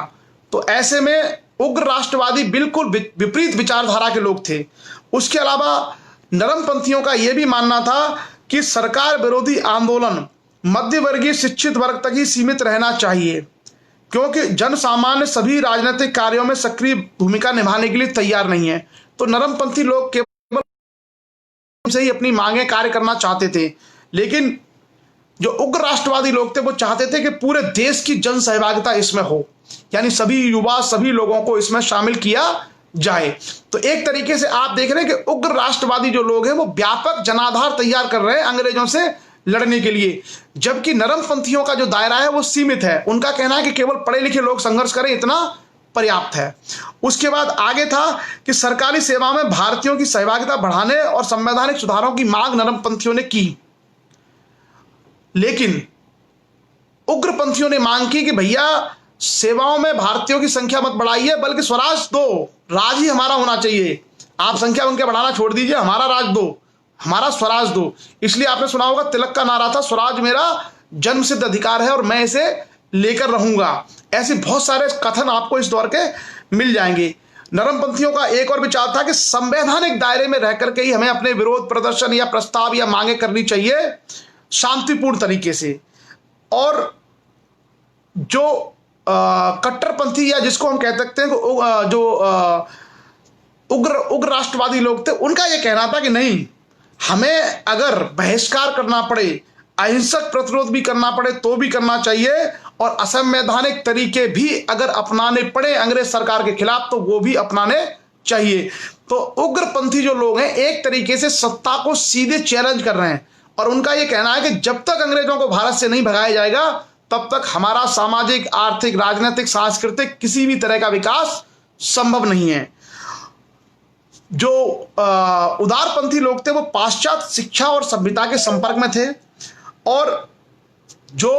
तो ऐसे में उग्र राष्ट्रवादी बिल्कुल विपरीत विचारधारा के लोग थे। उसके अलावा नरमपंथियों का यह भी मानना था कि सरकार विरोधी आंदोलन मध्यवर्गीय शिक्षित वर्ग तक ही सीमित रहना चाहिए क्योंकि जन सामान्य सभी राजनीतिक कार्यों में सक्रिय भूमिका निभाने के लिए तैयार नहीं है। तो नरमपंथी लोग केवल से ही अपनी मांगें कार्य करना चाहते थे, लेकिन जो उग्र राष्ट्रवादी लोग थे वो चाहते थे कि पूरे देश की जन सहभागिता इसमें हो, यानी सभी युवा, सभी लोगों को इसमें शामिल किया जाए। तो एक तरीके से आप देख रहे हैं कि उग्र राष्ट्रवादी जो लोग हैं वो व्यापक जनाधार तैयार कर रहे हैं अंग्रेजों से लड़ने के लिए, जबकि नरमपंथियों का जो दायरा है वो सीमित है। उनका कहना है कि केवल पढ़े लिखे लोग संघर्ष करें, इतना पर्याप्त है। उसके बाद आगे था कि सरकारी सेवा में भारतीयों की सहभागिता बढ़ाने और संवैधानिक सुधारों की मांग नरमपंथियों ने की, लेकिन उग्रपंथियों ने मांग की कि भैया सेवाओं में भारतीयों की संख्या मत बढ़ाइए, बल्कि स्वराज दो, राज ही हमारा होना चाहिए। आप संख्या उनके बढ़ाना छोड़ दीजिए, हमारा राज दो, हमारा स्वराज दो। इसलिए आपने सुना होगा तिलक का नारा था, स्वराज मेरा जन्मसिद्ध अधिकार है और मैं इसे लेकर रहूंगा। ऐसे बहुत सारे कथन आपको इस दौर के मिल जाएंगे। नरमपंथियों का एक और विचार था कि संवैधानिक दायरे में रह करके ही हमें अपने विरोध प्रदर्शन या प्रस्ताव या मांगे करनी चाहिए शांतिपूर्ण तरीके से। और जो कट्टरपंथी या जिसको हम कह सकते हैं जो उग्र राष्ट्रवादी लोग थे, उनका यह कहना था कि नहीं, हमें अगर बहिष्कार करना पड़े, अहिंसक प्रतिरोध भी करना पड़े तो भी करना चाहिए, और असंवैधानिक तरीके भी अगर अपनाने पड़े अंग्रेज सरकार के खिलाफ तो वो भी अपनाने चाहिए। तो उग्रपंथी जो लोग हैं एक तरीके से सत्ता को सीधे चैलेंज कर रहे हैं, और उनका यह कहना है कि जब तक अंग्रेजों को भारत से नहीं भगाया जाएगा तब तक हमारा सामाजिक, आर्थिक, राजनीतिक, सांस्कृतिक किसी भी तरह का विकास संभव नहीं है। जो उदारपंथी लोग थे वो पाश्चात्य शिक्षा और सभ्यता के संपर्क में थे, और जो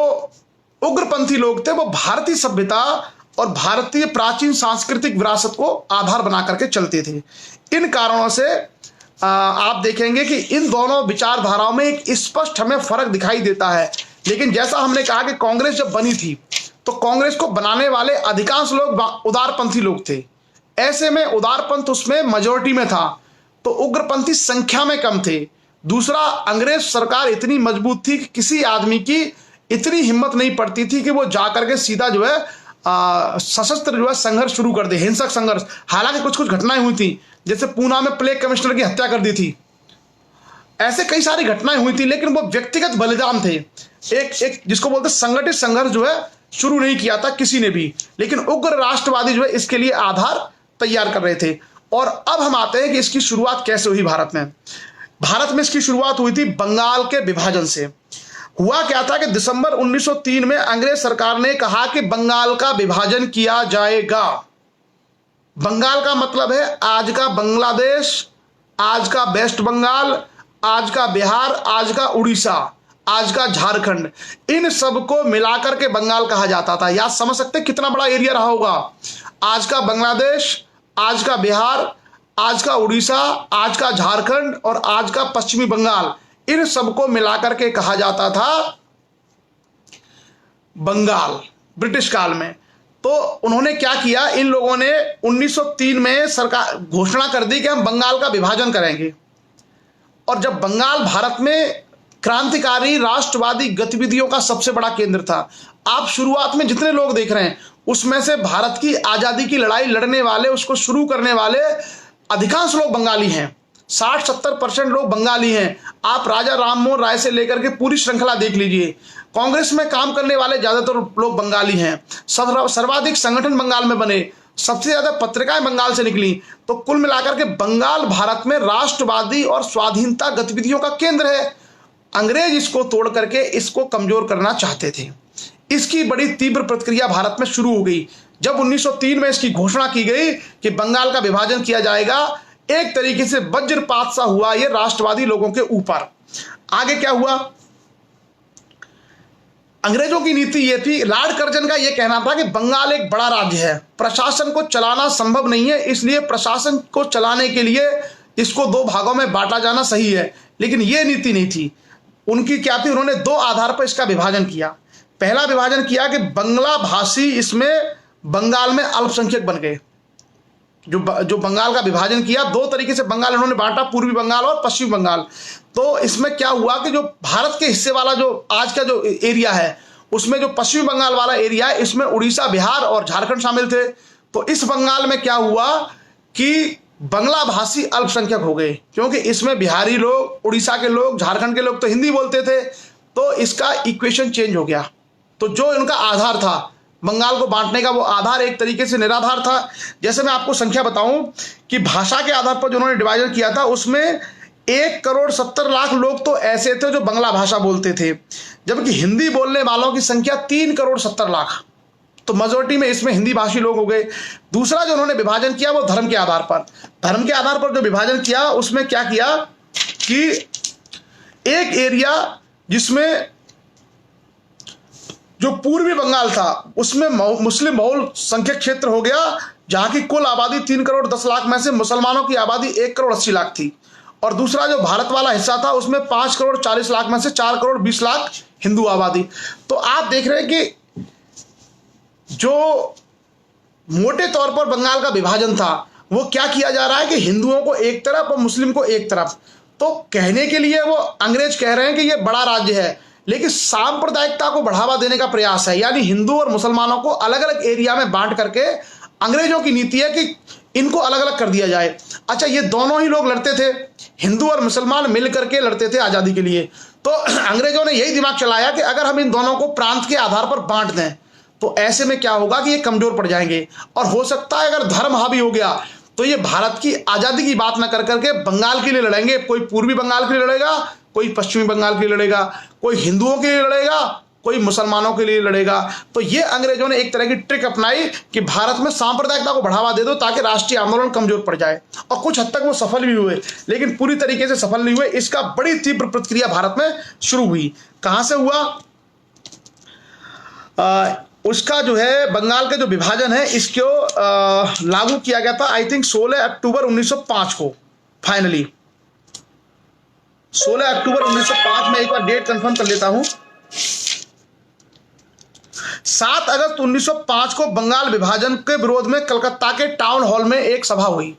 उग्रपंथी लोग थे वो भारतीय सभ्यता और भारतीय प्राचीन सांस्कृतिक विरासत को आधार बना करके चलते थे। इन कारणों से आप देखेंगे कि इन दोनों विचारधाराओं में एक स्पष्ट हमें फर्क दिखाई देता है। लेकिन जैसा हमने कहा कि कांग्रेस जब बनी थी तो कांग्रेस को बनाने वाले अधिकांश लोग उदारपंथी लोग थे। ऐसे में उदारपंथ उसमें मेजोरिटी में था, तो उग्रपंथी संख्या में कम थे। दूसरा, अंग्रेज सरकार इतनी मजबूत थी कि किसी आदमी की इतनी हिम्मत नहीं पड़ती थी कि वो जाकर के सीधा जो है सशस्त्र जो है संघर्ष शुरू कर दे, हिंसक संघर्ष। हालांकि कुछ कुछ घटनाएं हुई थी, जैसे पूना में प्लेग कमिश्नर की हत्या कर दी थी, ऐसे कई सारी घटनाएं हुई थी, लेकिन वो व्यक्तिगत बलिदान थे। एक जिसको बोलते संगठित संघर्ष जो है शुरू नहीं किया था किसी ने भी, लेकिन उग्र राष्ट्रवादी जो है इसके लिए आधार तैयार कर रहे थे। और अब हम आते हैं कि इसकी शुरुआत कैसे हुई भारत में। भारत में इसकी शुरुआत हुई थी बंगाल के विभाजन से। हुआ क्या था कि दिसंबर 1903 में अंग्रेज सरकार ने कहा कि बंगाल का विभाजन किया जाएगा। बंगाल का मतलब है आज का बांग्लादेश, आज का वेस्ट बंगाल, आज का बिहार, आज का उड़ीसा, आज का झारखंड, इन सबको मिलाकर के बंगाल कहा जाता था। याद समझ सकते कितना बड़ा एरिया रहा होगा। आज का बांग्लादेश, आज का बिहार, आज का उड़ीसा, आज का झारखंड और आज का पश्चिमी बंगाल, इन सबको मिलाकर के कहा जाता था बंगाल ब्रिटिश काल में। तो उन्होंने क्या किया, इन लोगों ने 1903 में सरकार घोषणा कर दी कि हम बंगाल का विभाजन करेंगे। और जब बंगाल भारत में क्रांतिकारी राष्ट्रवादी गतिविधियों का सबसे बड़ा केंद्र था। आप शुरुआत में जितने लोग देख रहे हैं उसमें से भारत की आजादी की लड़ाई लड़ने वाले, उसको शुरू करने वाले अधिकांश लोग बंगाली हैं। 60-70% लोग बंगाली हैं। आप राजा राममोहन राय से लेकर के पूरी श्रृंखला देख लीजिए। कांग्रेस में काम करने वाले ज्यादातर लोग बंगाली हैं। सर्वाधिक संगठन बंगाल में बने, सबसे ज्यादा पत्रिकाएं बंगाल से निकली। तो कुल मिलाकर के बंगाल भारत में राष्ट्रवादी और स्वाधीनता गतिविधियों का केंद्र है। अंग्रेज इसको तोड़ करके इसको कमजोर करना चाहते थे। इसकी बड़ी तीव्र प्रतिक्रिया भारत में शुरू हो गई जब 1903 में इसकी घोषणा की गई कि बंगाल का विभाजन किया जाएगा। एक तरीके से वज्रपात सा हुआ ये राष्ट्रवादी लोगों के ऊपर। आगे क्या हुआ, अंग्रेजों की नीति यह थी, लॉर्ड कर्जन का यह कहना था कि बंगाल एक बड़ा राज्य है, प्रशासन को चलाना संभव नहीं है, इसलिए प्रशासन को चलाने के लिए इसको दो भागों में बांटा जाना सही है। लेकिन यह नीति नहीं थी उनकी। क्या थी, उन्होंने दो आधार पर इसका विभाजन किया। पहला विभाजन किया कि बंगला भाषी इसमें बंगाल में अल्पसंख्यक बन गए। जो बंगाल का विभाजन किया, दो तरीके से बंगाल इन्होंने बांटा, पूर्वी बंगाल और पश्चिमी बंगाल। तो इसमें क्या हुआ कि जो भारत के हिस्से वाला जो आज का जो एरिया है उसमें जो पश्चिमी बंगाल वाला एरिया है इसमें उड़ीसा, बिहार और झारखंड शामिल थे। तो इस बंगाल में क्या हुआ कि बंगला भाषी अल्पसंख्यक हो गए, क्योंकि इसमें बिहारी लोग, उड़ीसा के लोग, झारखंड के लोग तो हिंदी बोलते थे। तो इसका इक्वेशन चेंज हो गया। तो जो इनका आधार था बंगाल को बांटने का, वो आधार एक तरीके से निराधार था। जैसे मैं आपको संख्या बताऊं कि भाषा के आधार पर जो उन्होंने डिवाइजन किया था उसमें 1,70,00,000 लोग तो ऐसे थे जो बंगला भाषा बोलते थे, जबकि हिंदी बोलने वालों की संख्या 3,70,00,000। तो मेजोरिटी में इसमें हिंदी भाषी लोग हो गए। दूसरा जो उन्होंने विभाजन किया वो धर्म के आधार पर। धर्म के आधार पर जो विभाजन किया उसमें क्या किया कि एक एरिया जिसमें जो पूर्वी बंगाल था उसमें मुस्लिम बहुल संख्यक क्षेत्र हो गया, जहां की कुल आबादी 3 करोड़ 10 लाख में से मुसलमानों की आबादी 1 करोड़ 80 लाख थी। और दूसरा जो भारत वाला हिस्सा था उसमें 5 करोड़ 40 लाख में से 4 करोड़ 20 लाख हिंदू आबादी। तो आप देख रहे हैं कि जो मोटे तौर पर बंगाल का विभाजन था वो क्या किया जा रहा है कि हिंदुओं को एक तरफ और मुस्लिम को एक तरफ। तो कहने के लिए वो अंग्रेज कह रहे हैं कि ये बड़ा राज्य है, लेकिन सांप्रदायिकता को बढ़ावा देने का प्रयास है, यानी हिंदू और मुसलमानों को अलग अलग एरिया में बांट करके अंग्रेजों की नीति है कि इनको अलग अलग कर दिया जाए। अच्छा, ये दोनों ही लोग लड़ते थे, हिंदू और मुसलमान मिल करके लड़ते थे आज़ादी के लिए। तो अंग्रेजों ने यही दिमाग चलाया कि अगर हम इन दोनों को प्रांत के आधार पर बांट दें तो ऐसे में क्या होगा कि ये कमजोर पड़ जाएंगे, और हो सकता है अगर धर्म हावी हो गया तो ये भारत की आज़ादी की बात ना कर करके बंगाल के लिए लड़ेंगे। कोई पूर्वी बंगाल के लिए लड़ेगा, कोई पश्चिमी बंगाल के लिए लड़ेगा, कोई हिंदुओं के लिए लड़ेगा, कोई मुसलमानों के लिए लड़ेगा। तो ये अंग्रेजों ने एक तरह की ट्रिक अपनाई कि भारत में सांप्रदायिकता को बढ़ावा दे दो ताकि राष्ट्रीय आंदोलन कमजोर पड़ जाए, और कुछ हद तक वो सफल भी हुए, लेकिन पूरी तरीके से सफल नहीं हुए। इसका बड़ी तीव्र प्रतिक्रिया भारत में शुरू हुई। कहां से हुआ? उसका जो है बंगाल का जो विभाजन है इसको लागू किया गया था आई थिंक 16 अक्टूबर 1905 को। फाइनली 16 अक्टूबर 1905 में, एक बार डेट कंफर्म कर लेता हूं, 7 अगस्त 1905 को बंगाल विभाजन के विरोध में कलकत्ता के टाउन हॉल में एक सभा हुई।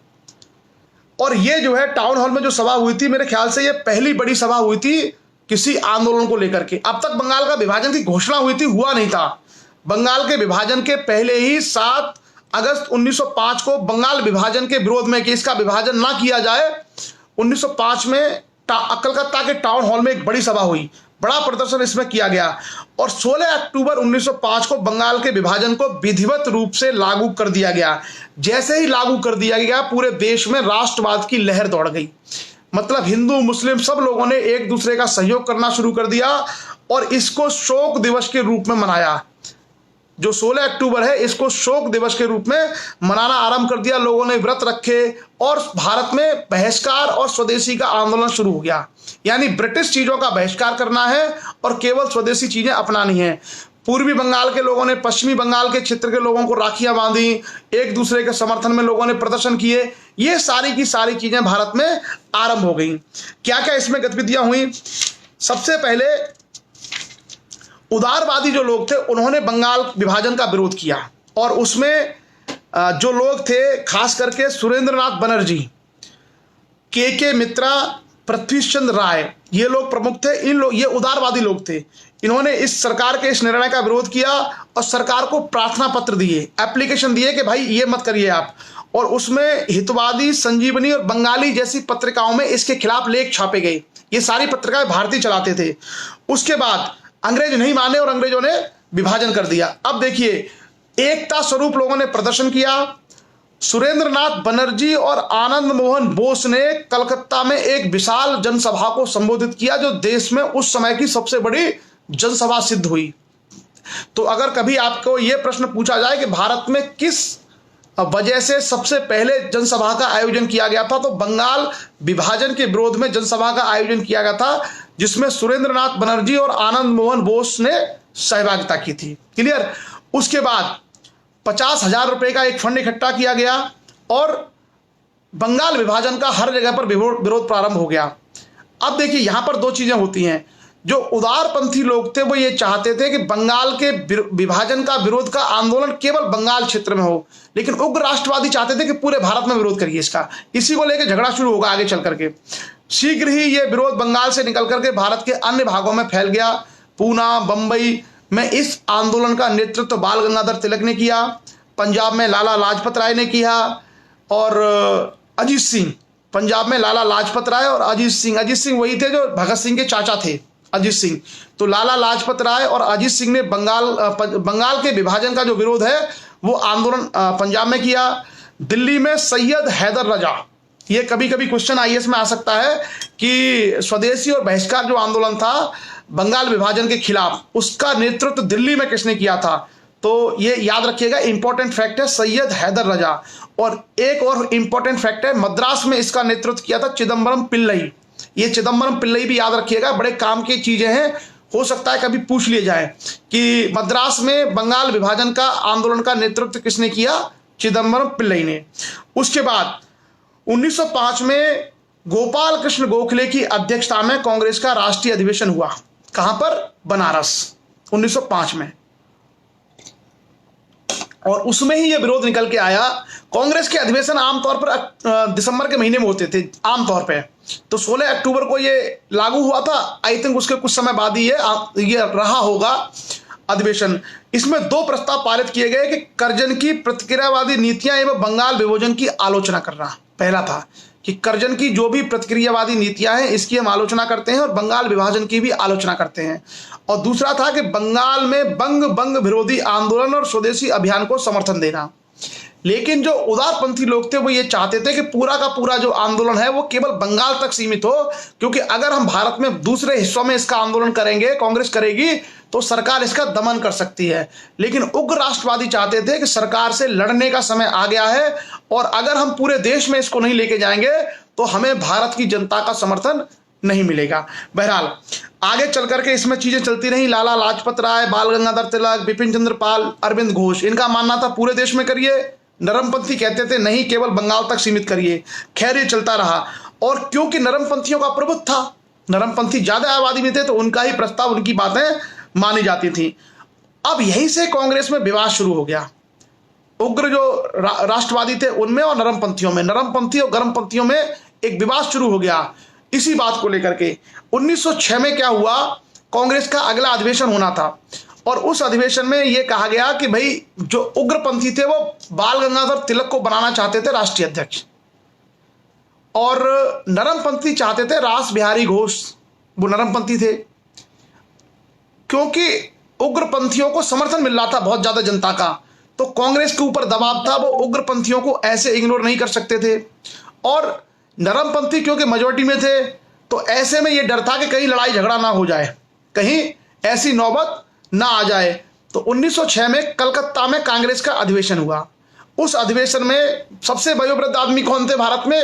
और ये जो है टाउन हॉल में जो सभा हुई थी, मेरे ख्याल से ये पहली बड़ी सभा हुई थी किसी आंदोलन को लेकर के। अब तक बंगाल का विभाजन की घोषणा हुई थी, हुआ नहीं था। बंगाल के विभाजन के पहले ही 7 अगस्त 1905 को बंगाल विभाजन के विरोध में कि इसका विभाजन ना किया जाए, 1905 में कलकत्ता के टाउन हॉल में एक बड़ी सभा हुई, बड़ा प्रदर्शन इसमें किया गया। और 16 अक्टूबर 1905 को बंगाल के विभाजन को विधिवत रूप से लागू कर दिया गया। जैसे ही लागू कर दिया गया पूरे देश में राष्ट्रवाद की लहर दौड़ गई। मतलब हिंदू मुस्लिम सब लोगों ने एक दूसरे का सहयोग करना शुरू कर दिया और इसको शोक दिवस के रूप में मनाया। जो 16 अक्टूबर है इसको शोक दिवस के रूप में मनाना आरंभ कर दिया। लोगों ने व्रत रखे और भारत में बहिष्कार और स्वदेशी का आंदोलन शुरू हो गया। यानी ब्रिटिश चीजों का बहिष्कार करना है और केवल स्वदेशी चीजें अपनानी है। पूर्वी बंगाल के लोगों ने पश्चिमी बंगाल के क्षेत्र के लोगों को राखियां बांधी, एक दूसरे के समर्थन में लोगों ने प्रदर्शन किए। ये सारी की सारी चीजें भारत में आरंभ हो गई। क्या क्या इसमें गतिविधियां हुई? सबसे पहले उदारवादी जो लोग थे उन्होंने बंगाल विभाजन का विरोध किया, और उसमें जो लोग थे खास करके सुरेंद्रनाथ बनर्जी, के मित्रा, पृथ्वी चंद्र राय, ये लोग प्रमुख थे। ये उदारवादी लोग थे। इन्होंने इस सरकार के इस निर्णय का विरोध किया और सरकार को प्रार्थना पत्र दिए, एप्लीकेशन दिए कि भाई ये मत करिए आप। और उसमें हितवादी, संजीवनी और बंगाली जैसी पत्रिकाओं में इसके खिलाफ लेख छापे गए। ये सारी पत्रिकाएं भारतीय चलाते थे। उसके बाद अंग्रेज नहीं माने और अंग्रेजों ने विभाजन कर दिया। अब देखिए, एकता स्वरूप लोगों ने प्रदर्शन किया। सुरेंद्रनाथ बनर्जी और आनंद मोहन बोस ने कलकत्ता में एक विशाल जनसभा को संबोधित किया, जो देश में उस समय की सबसे बड़ी जनसभा सिद्ध हुई। तो अगर कभी आपको यह प्रश्न पूछा जाए कि भारत में किस वजह से सबसे पहले जनसभा का आयोजन किया गया था, तो बंगाल विभाजन के विरोध में जनसभा का आयोजन किया गया था, जिसमें सुरेंद्रनाथ बनर्जी और आनंद मोहन बोस ने सहभागिता की थी। क्लियर? उसके बाद 50,000 रुपए का एक फंड इकट्ठा किया गया और बंगाल विभाजन का हर जगह पर विरोध प्रारंभ हो गया। अब देखिए, यहां पर दो चीजें होती हैं। जो उदारपंथी लोग थे वो ये चाहते थे कि बंगाल के विभाजन का विरोध का आंदोलन केवल बंगाल क्षेत्र में हो, लेकिन उग्र राष्ट्रवादी चाहते थे कि पूरे भारत में विरोध करिए इसका। इसी को लेकर झगड़ा शुरू होगा आगे चल करके। शीघ्र ही ये विरोध बंगाल से निकल करके भारत के अन्य भागों में फैल गया। पूना, बंबई में इस आंदोलन का नेतृत्व बाल गंगाधर तिलक ने किया, पंजाब में लाला लाजपत राय ने किया, और अजीत सिंह, पंजाब में लाला लाजपत राय और अजीत सिंह वही थे जो भगत सिंह के चाचा थे, अजीत सिंह। तो लाला लाजपत राय और अजीत सिंह ने बंगाल के विभाजन का जो विरोध है वो आंदोलन पंजाब में किया। दिल्ली में सैयद हैदर रजा, ये कभी कभी क्वेश्चन आईएएस में आ सकता है कि स्वदेशी और बहिष्कार जो आंदोलन था बंगाल विभाजन के खिलाफ, उसका नेतृत्व दिल्ली में किसने किया था? तो ये याद रखिएगा, इंपॉर्टेंट फैक्ट है, सैयद हैदर रजा। और एक और इंपॉर्टेंट फैक्ट है, मद्रास में इसका नेतृत्व किया था चिदम्बरम पिल्लई। ये चिदम्बरम पिल्लई भी याद रखिएगा, बड़े काम की चीजें हैं। हो सकता है कभी पूछ लिया जाए कि मद्रास में बंगाल विभाजन का आंदोलन का नेतृत्व किसने किया? चिदम्बरम पिल्लई ने। उसके बाद 1905 में गोपाल कृष्ण गोखले की अध्यक्षता में कांग्रेस का राष्ट्रीय अधिवेशन हुआ। कहां पर? बनारस, 1905 में। और उसमें ही यह विरोध निकल के आया। कांग्रेस के अधिवेशन आमतौर पर दिसंबर के महीने में होते थे आमतौर पे, तो 16 अक्टूबर को ये लागू हुआ था। आई थिंक उसके कुछ समय बाद ही ये रहा होगा अधिवेशन। इसमें 2 प्रस्ताव पारित किए गए कि कर्जन की प्रतिक्रियावादी नीतियां एवं बंगाल विभाजन की आलोचना करना। पहला था कि कर्जन की जो भी प्रतिक्रियावादी नीतियां हैं इसकी हम आलोचना करते हैं और बंगाल विभाजन की भी आलोचना करते हैं। और दूसरा था कि बंगाल में बंग विरोधी आंदोलन और स्वदेशी अभियान को समर्थन देना। लेकिन जो उदारपंथी लोग थे वो ये चाहते थे कि पूरा का पूरा जो आंदोलन है वो केवल बंगाल तक सीमित हो, क्योंकि अगर हम भारत में दूसरे हिस्सों में इसका आंदोलन करेंगे, कांग्रेस करेगी, तो सरकार इसका दमन कर सकती है। लेकिन उग्र राष्ट्रवादी चाहते थे कि सरकार से लड़ने का समय आ गया है और अगर हम पूरे देश में इसको नहीं लेके जाएंगे तो हमें भारत की जनता का समर्थन नहीं मिलेगा। बहरहाल आगे चल करके इसमें चीजें चलती रही। लाला लाजपत राय, बाल गंगाधर तिलक, बिपिन चंद्र पाल, अरविंद घोष, इनका मानना था पूरे देश में करिए। नरमपंथी कहते थे नहीं, केवल बंगाल तक सीमित करिए। खैर ये चलता रहा। और क्योंकि नरमपंथियों का प्रभुत्व था, नरमपंथी ज्यादा आबादी में थे, तो उनका ही प्रस्ताव, उनकी बातें मानी जाती थी। अब यहीं से कांग्रेस में विवाद शुरू हो गया। उग्र जो राष्ट्रवादी थे उनमें और नरमपंथियों में, नरमपंथी और गर्मपंथियों में एक विवाद शुरू हो गया इसी बात को लेकर के। 1906 में क्या हुआ, कांग्रेस का अगला अधिवेशन होना था और उस अधिवेशन में यह कहा गया कि भाई जो उग्रपंथी थे वो बाल गंगाधर तिलक को बनाना चाहते थे राष्ट्रीय अध्यक्ष और नरमपंथी चाहते थे रास बिहारी घोष, वो नरमपंथी थे। क्योंकि उग्रपंथियों को समर्थन मिल रहा था बहुत ज्यादा जनता का, तो कांग्रेस के ऊपर दबाव था, वो उग्रपंथियों को ऐसे इग्नोर नहीं कर सकते थे। और नरमपंथी क्योंकि मेजोरिटी में थे, तो ऐसे में ये डर था कि कहीं लड़ाई झगड़ा ना हो जाए, कहीं ऐसी नौबत ना आ जाए। तो 1906 में कलकत्ता में कांग्रेस का अधिवेशन हुआ। उस अधिवेशन में सबसे वयोवृद्ध आदमी कौन थे भारत में?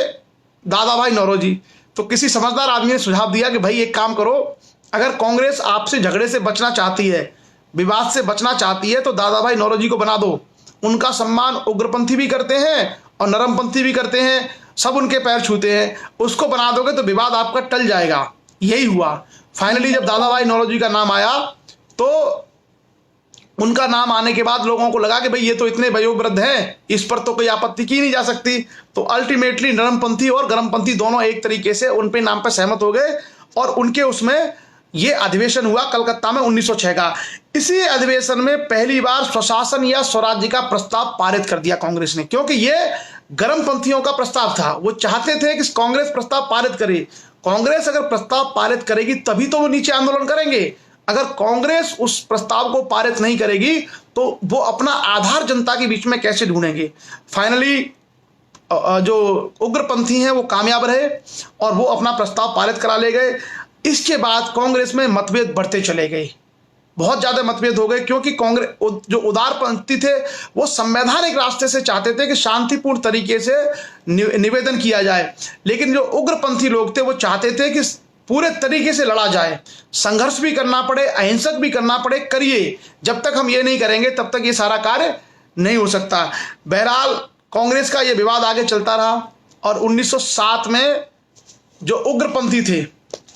दादा भाई नौरोजी। तो किसी समझदार आदमी ने सुझाव दिया कि भाई एक काम करो, अगर कांग्रेस आपसे झगड़े से बचना चाहती है, विवाद से बचना चाहती है, तो दादा भाई नौरोजी को बना दो। उनका सम्मान उग्रपंथी भी करते हैं और नरमपंथी भी करते हैं, सब उनके पैर छूते हैं। उसको बना दोगे तो विवाद आपका टल जाएगा। यही हुआ। फाइनली जब दादा भाई नौरोजी का नाम आया तो उनका नाम आने के बाद लोगों को लगा कि भाई ये तो इतने वयोवृद्ध हैं, इस पर तो कोई आपत्ति की नहीं जा सकती। तो अल्टीमेटली नरमपंथी और गर्मपंथी दोनों एक तरीके से उन पे नाम पर सहमत हो गए और उनके उसमें ये अधिवेशन हुआ कलकत्ता में 1906 का। इसी अधिवेशन में पहली बार स्वशासन या स्वराज्य का प्रस्ताव पारित कर दिया कांग्रेस ने, क्योंकि ये गर्मपंथियों का प्रस्ताव था। वो चाहते थे कि कांग्रेस प्रस्ताव पारित करे। कांग्रेस अगर प्रस्ताव पारित करेगी तभी तो वो नीचे आंदोलन करेंगे। अगर कांग्रेस उस प्रस्ताव को पारित नहीं करेगी तो वो अपना आधार जनता के बीच में कैसे ढूंढेंगे। फाइनली जो उग्रपंथी हैं वो कामयाब रहे और वो अपना प्रस्ताव पारित करा ले गए। इसके बाद कांग्रेस में मतभेद बढ़ते चले गए, बहुत ज्यादा मतभेद हो गए, क्योंकि कांग्रेस जो उदारपंथी थे वो संवैधानिक रास्ते से चाहते थे कि शांतिपूर्ण तरीके से निवेदन किया जाए, लेकिन जो उग्रपंथी लोग थे वो चाहते थे कि पूरे तरीके से लड़ा जाए, संघर्ष भी करना पड़े, अहिंसक भी करना पड़े, करिए। जब तक हम ये नहीं करेंगे तब तक ये सारा कार्य नहीं हो सकता। बहरहाल कांग्रेस का ये विवाद आगे चलता रहा और 1907 में जो उग्रपंथी थे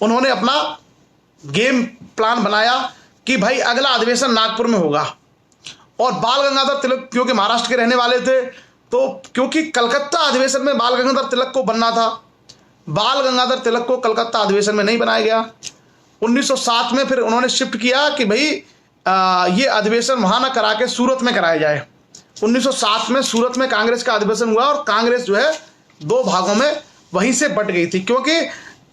उन्होंने अपना गेम प्लान बनाया कि भाई अगला अधिवेशन नागपुर में होगा। और बाल गंगाधर तिलक क्योंकि महाराष्ट्र के रहने वाले थे, तो क्योंकि कलकत्ता अधिवेशन में बाल गंगाधर तिलक को बनना था, बाल गंगाधर तिलक को कलकत्ता अधिवेशन में नहीं बनाया गया। 1907 में फिर उन्होंने शिफ्ट किया कि भाई ये अधिवेशन वहां ना करा के सूरत में कराया जाए। 1907 में सूरत में कांग्रेस का अधिवेशन हुआ और कांग्रेस जो है 2 भागों में वहीं से बट गई थी, क्योंकि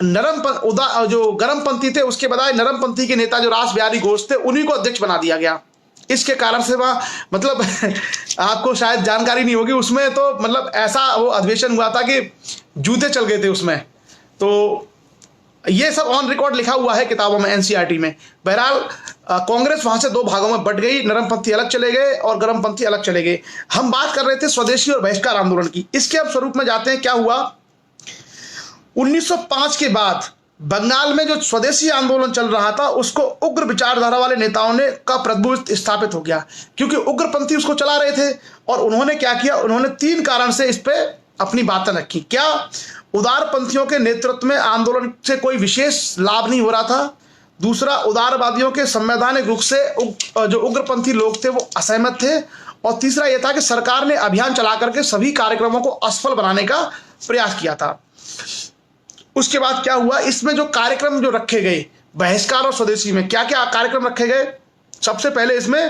जो गर्मपंथी थे उसके बजाय नरमपंथी के नेता जो रास बिहारी घोष थे उन्हीं को अध्यक्ष बना दिया गया। इसके कारण से वह मतलब आपको शायद जानकारी नहीं होगी, उसमें तो मतलब ऐसा वो अधिवेशन हुआ था कि जूते चल गए थे उसमें। तो ये सब ऑन रिकॉर्ड लिखा हुआ है किताबों में, एनसीईआरटी में। बहरहाल कांग्रेस वहां से 2 भागों में बट गई, नरमपंथी अलग चले गए और गर्मपंथी अलग चले गए। हम बात कर रहे थे स्वदेशी और बहिष्कार आंदोलन की। इसके अब स्वरूप में जाते हैं। क्या हुआ 1905 के बाद बंगाल में जो स्वदेशी आंदोलन चल रहा था उसको उग्र विचारधारा वाले नेताओं ने का प्रभुत्व स्थापित हो गया, क्योंकि उग्रपंथी उसको चला रहे थे। और उन्होंने क्या किया, उन्होंने 3 कारण से इस पे अपनी बातें रखी। क्या, उदारपंथियों के नेतृत्व में आंदोलन से कोई विशेष लाभ नहीं हो रहा था। दूसरा, उदारवादियों के संवैधानिक रूप से जो उग्रपंथी लोग थे वो असहमत थे। और तीसरा यह था कि सरकार ने अभियान चला करके सभी कार्यक्रमों को असफल बनाने का प्रयास किया था। उसके बाद क्या हुआ, इसमें जो कार्यक्रम जो रखे गए बहिष्कार और स्वदेशी में क्या क्या कार्यक्रम रखे गए। सबसे पहले इसमें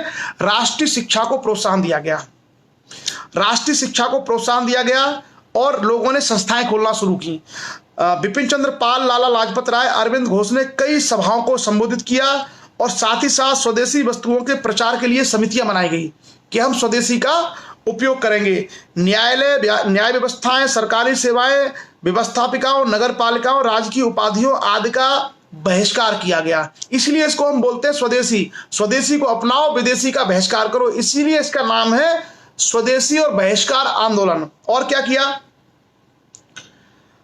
राष्ट्रीय शिक्षा को प्रोत्साहन दिया गया, राष्ट्रीय शिक्षा को प्रोत्साहन दिया गया और लोगों ने संस्थाएं खोलना शुरू की। बिपिन चंद्र पाल, लाला लाजपत राय, अरविंद घोष ने कई सभाओं को संबोधित किया और साथ ही साथ स्वदेशी वस्तुओं के प्रचार के लिए समितियां बनाई गई कि हम स्वदेशी का उपयोग करेंगे। न्यायालय, न्याय व्यवस्थाएं, सरकारी सेवाएं, व्यवस्थापिकाओं, नगर पालिकाओं, राजकीय उपाधियों आदि का बहिष्कार किया गया। इसलिए इसको हम बोलते हैं स्वदेशी। स्वदेशी को अपनाओ, विदेशी का बहिष्कार करो, इसीलिए इसका नाम है स्वदेशी और बहिष्कार आंदोलन। और क्या किया,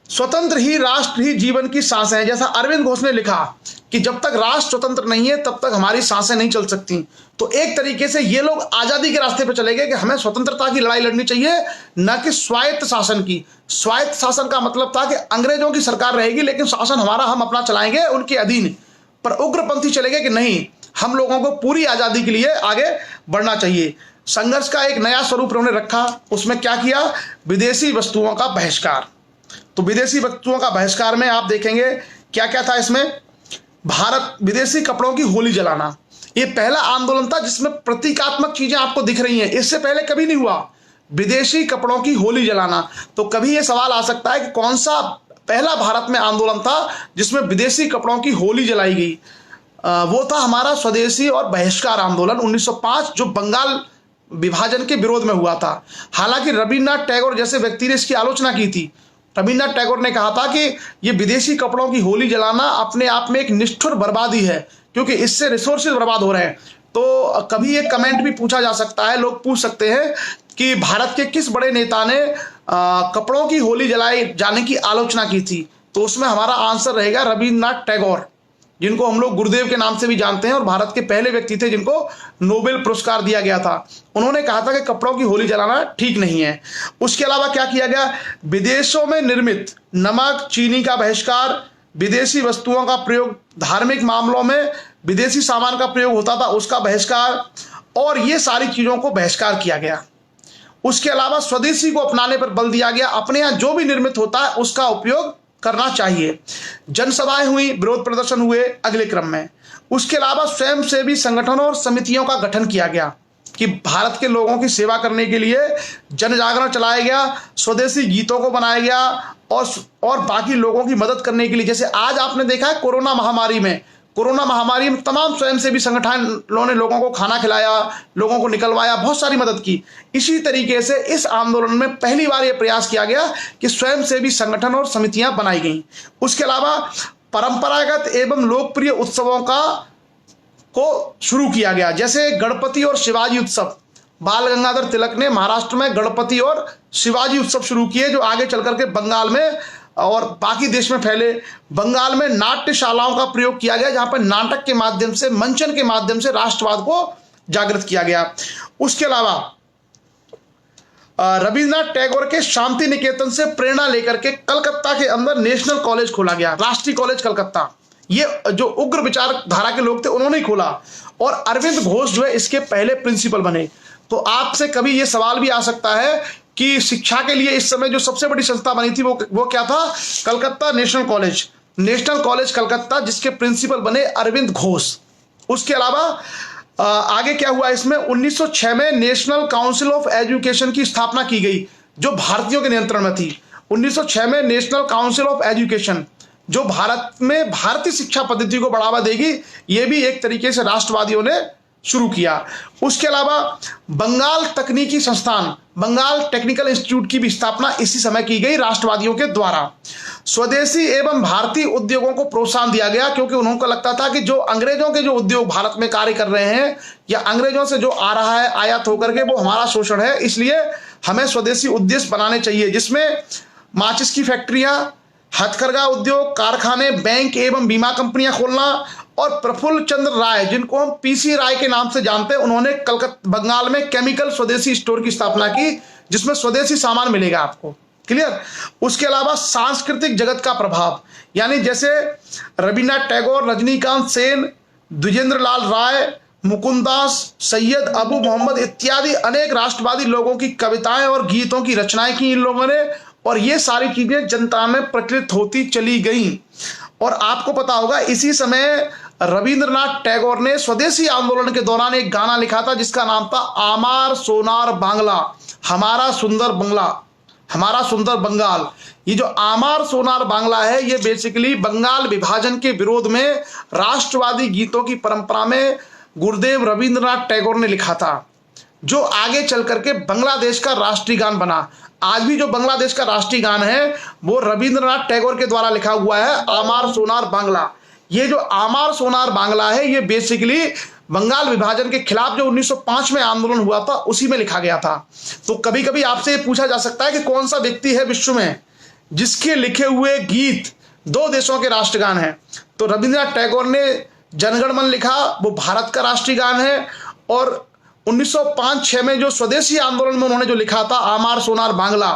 स्वतंत्र ही राष्ट्र ही जीवन की सांसें हैं। जैसा अरविंद घोष ने लिखा कि जब तक राष्ट्र स्वतंत्र नहीं है तब तक हमारी सांसें नहीं चल सकती। तो एक तरीके से ये लोग आजादी के रास्ते पर चले गए कि हमें स्वतंत्रता की लड़ाई लड़नी चाहिए, न कि स्वायत्त शासन की। स्वायत्त शासन का मतलब था कि अंग्रेजों की सरकार रहेगी लेकिन शासन हमारा, हम अपना चलाएंगे उनके अधीन। पर उग्रपंथी चले गए कि नहीं, हम लोगों को पूरी आजादी के लिए आगे बढ़ना चाहिए। संघर्ष का एक नया स्वरूप उन्होंने रखा। उसमें क्या किया, विदेशी वस्तुओं का बहिष्कार। तो विदेशी वस्तुओं का बहिष्कार में आप देखेंगे क्या क्या था इसमें। भारत, विदेशी कपड़ों की होली जलाना, ये पहला आंदोलन था जिसमें प्रतीकात्मक चीजें आपको दिख रही हैं। इससे पहले कभी नहीं हुआ विदेशी कपड़ों की होली जलाना। तो कभी ये सवाल आ सकता है कि कौन सा पहला भारत में आंदोलन था जिसमें विदेशी कपड़ों की होली जलाई गई। वो था हमारा स्वदेशी और बहिष्कार आंदोलन 1905, जो बंगाल विभाजन के विरोध में हुआ था। हालांकि रविन्द्रनाथ टैगोर जैसे व्यक्ति ने इसकी आलोचना की थी। रविन्द्रनाथ टैगोर ने कहा था कि ये विदेशी कपड़ों की होली जलाना अपने आप में एक निष्ठुर बर्बादी है, क्योंकि इससे रिसोर्सेज बर्बाद हो रहे हैं। तो कभी एक कमेंट भी पूछा जा सकता है, लोग पूछ सकते हैं कि भारत के किस बड़े नेता ने कपड़ों की होली जलाई जाने की आलोचना की थी। तो उसमें हमारा आंसर रहेगा रविन्द्रनाथ टैगोर, जिनको हम लोग गुरुदेव के नाम से भी जानते हैं और भारत के पहले व्यक्ति थे जिनको नोबेल पुरस्कार दिया गया था। उन्होंने कहा था कि कपड़ों की होली जलाना ठीक नहीं है। उसके अलावा क्या किया गया, विदेशों में निर्मित नमक, चीनी का बहिष्कार, विदेशी वस्तुओं का प्रयोग, धार्मिक मामलों में विदेशी सामान का प्रयोग होता था उसका बहिष्कार, और ये सारी चीजों को बहिष्कार किया गया। उसके अलावा स्वदेशी को अपनाने पर बल दिया गया, अपने यहाँ जो भी निर्मित होता है उसका उपयोग करना चाहिए। जनसभाएं हुई, विरोध प्रदर्शन हुए अगले क्रम में। उसके अलावा स्वयंसेवी संगठनों और समितियों का गठन किया गया कि भारत के लोगों की सेवा करने के लिए जन जागरण चलाया गया, स्वदेशी गीतों को बनाया गया और बाकी लोगों की मदद करने के लिए, जैसे आज आपने देखा है कोरोना महामारी में तमाम स्वयंसेवी संगठनों ने लोगों को खाना खिलाया, लोगों को निकलवाया, बहुत सारी मदद की। इसी तरीके से इस आंदोलन में पहली बार यह प्रयास किया गया कि स्वयंसेवी संगठन और समितियां बनाई गईं। उसके अलावा परंपरागत एवं लोकप्रिय उत्सवों को शुरू किया गया, जैसे गणपति और शिवाजी उत्सव। बाल गंगाधर तिलक ने महाराष्ट्र में गणपति और शिवाजी उत्सव शुरू किए, जो आगे चल करके बंगाल में और बाकी देश में फैले। बंगाल में नाट्यशालाओं का प्रयोग किया गया, जहां पर नाटक के माध्यम से, मंचन के माध्यम से राष्ट्रवाद को जागृत किया गया। उसके अलावा रविन्द्रनाथ टैगोर के शांति निकेतन से प्रेरणा लेकर के कलकत्ता के अंदर नेशनल कॉलेज खोला गया, राष्ट्रीय कॉलेज कलकत्ता। ये जो उग्र विचारधारा के लोग थे उन्होंने ही खोला, और अरविंद घोष जो है इसके पहले प्रिंसिपल बने। तो आपसे कभी ये सवाल भी आ सकता है कि शिक्षा के लिए इस समय जो सबसे बड़ी संस्था बनी थी वो क्या था, कलकत्ता नेशनल कॉलेज कलकत्ता, जिसके प्रिंसिपल बने अरविंद घोष। उसके अलावा आगे क्या हुआ, इसमें 1906 में नेशनल काउंसिल ऑफ एजुकेशन की स्थापना की गई, जो भारतीयों के नियंत्रण में थी। 1906 में नेशनल काउंसिल ऑफ एजुकेशन, जो भारत में भारतीय शिक्षा पद्धति को बढ़ावा देगी, ये भी एक तरीके से राष्ट्रवादियों ने शुरू किया। उसके अलावा बंगाल तकनीकी संस्थान, बंगाल टेक्निकल इंस्टीट्यूट की भी स्थापना इसी समय की गई राष्ट्रवादियों के द्वारा। स्वदेशी एवं भारतीय उद्योगों को प्रोत्साहन दिया गया, क्योंकि उन्होंने को लगता था कि जो अंग्रेजों के जो उद्योग भारत में कार्य कर रहे हैं या अंग्रेजों से जो आ रहा है आयात होकर के, वो हमारा शोषण है, इसलिए हमें स्वदेशी उद्देश्य बनाने चाहिए, जिसमें माचिस की फैक्ट्रियां, हथकरघा उद्योग, कारखाने, बैंक एवं बीमा कंपनियां खोलना। और प्रफुल्ल चंद्र राय, जिनको हम पीसी राय के नाम से जानते हैं, उन्होंने कलकत्ता बंगाल में केमिकल स्वदेशी स्टोर की स्थापना की, जिसमें स्वदेशी सामान मिलेगा आपको। क्लियर। उसके अलावा सांस्कृतिक जगत का प्रभाव, यानी जैसे रविन्द्रनाथ टैगोर, रजनीकांत सेन, द्विजेंद्र लाल राय, मुकुंदास, सैयद अबू मोहम्मद इत्यादि अनेक राष्ट्रवादी लोगों की कविताएं और गीतों की रचनाएं की इन लोगों ने, और ये सारी चीजें जनता में प्रचलित होती चली गई। और आपको पता होगा इसी समय रविंद्रनाथ टैगोर ने स्वदेशी आंदोलन के दौरान एक गाना लिखा था जिसका नाम था आमार सोनार बांग्ला, हमारा सुंदर बंगला, हमारा सुंदर बंगाल। ये जो आमार सोनार बांग्ला है, ये बेसिकली बंगाल विभाजन के विरोध में राष्ट्रवादी गीतों की परंपरा में गुरुदेव रविंद्रनाथ टैगोर ने लिखा था, जो आगे चल करके बांग्लादेश का राष्ट्रीय गान बना। आज भी जो बांग्लादेश का राष्ट्रीय गान है वो रविंद्रनाथ टैगोर के द्वारा लिखा हुआ है, आमार सोनार बांग्ला। ये जो आमार सोनार बांग्ला है, ये बेसिकली बंगाल विभाजन के खिलाफ जो 1905 में आंदोलन हुआ था उसी में लिखा गया था। तो कभी कभी आपसे पूछा जा सकता है कि कौन सा व्यक्ति है विश्व में जिसके लिखे हुए गीत दो देशों के राष्ट्रगान हैं। तो रविंद्रनाथ टैगोर ने जनगण मन लिखा, वो भारत का राष्ट्रीय गान है। और 1905-6 में जो स्वदेशी आंदोलन में उन्होंने जो लिखा था आमार सोनार बांग्ला,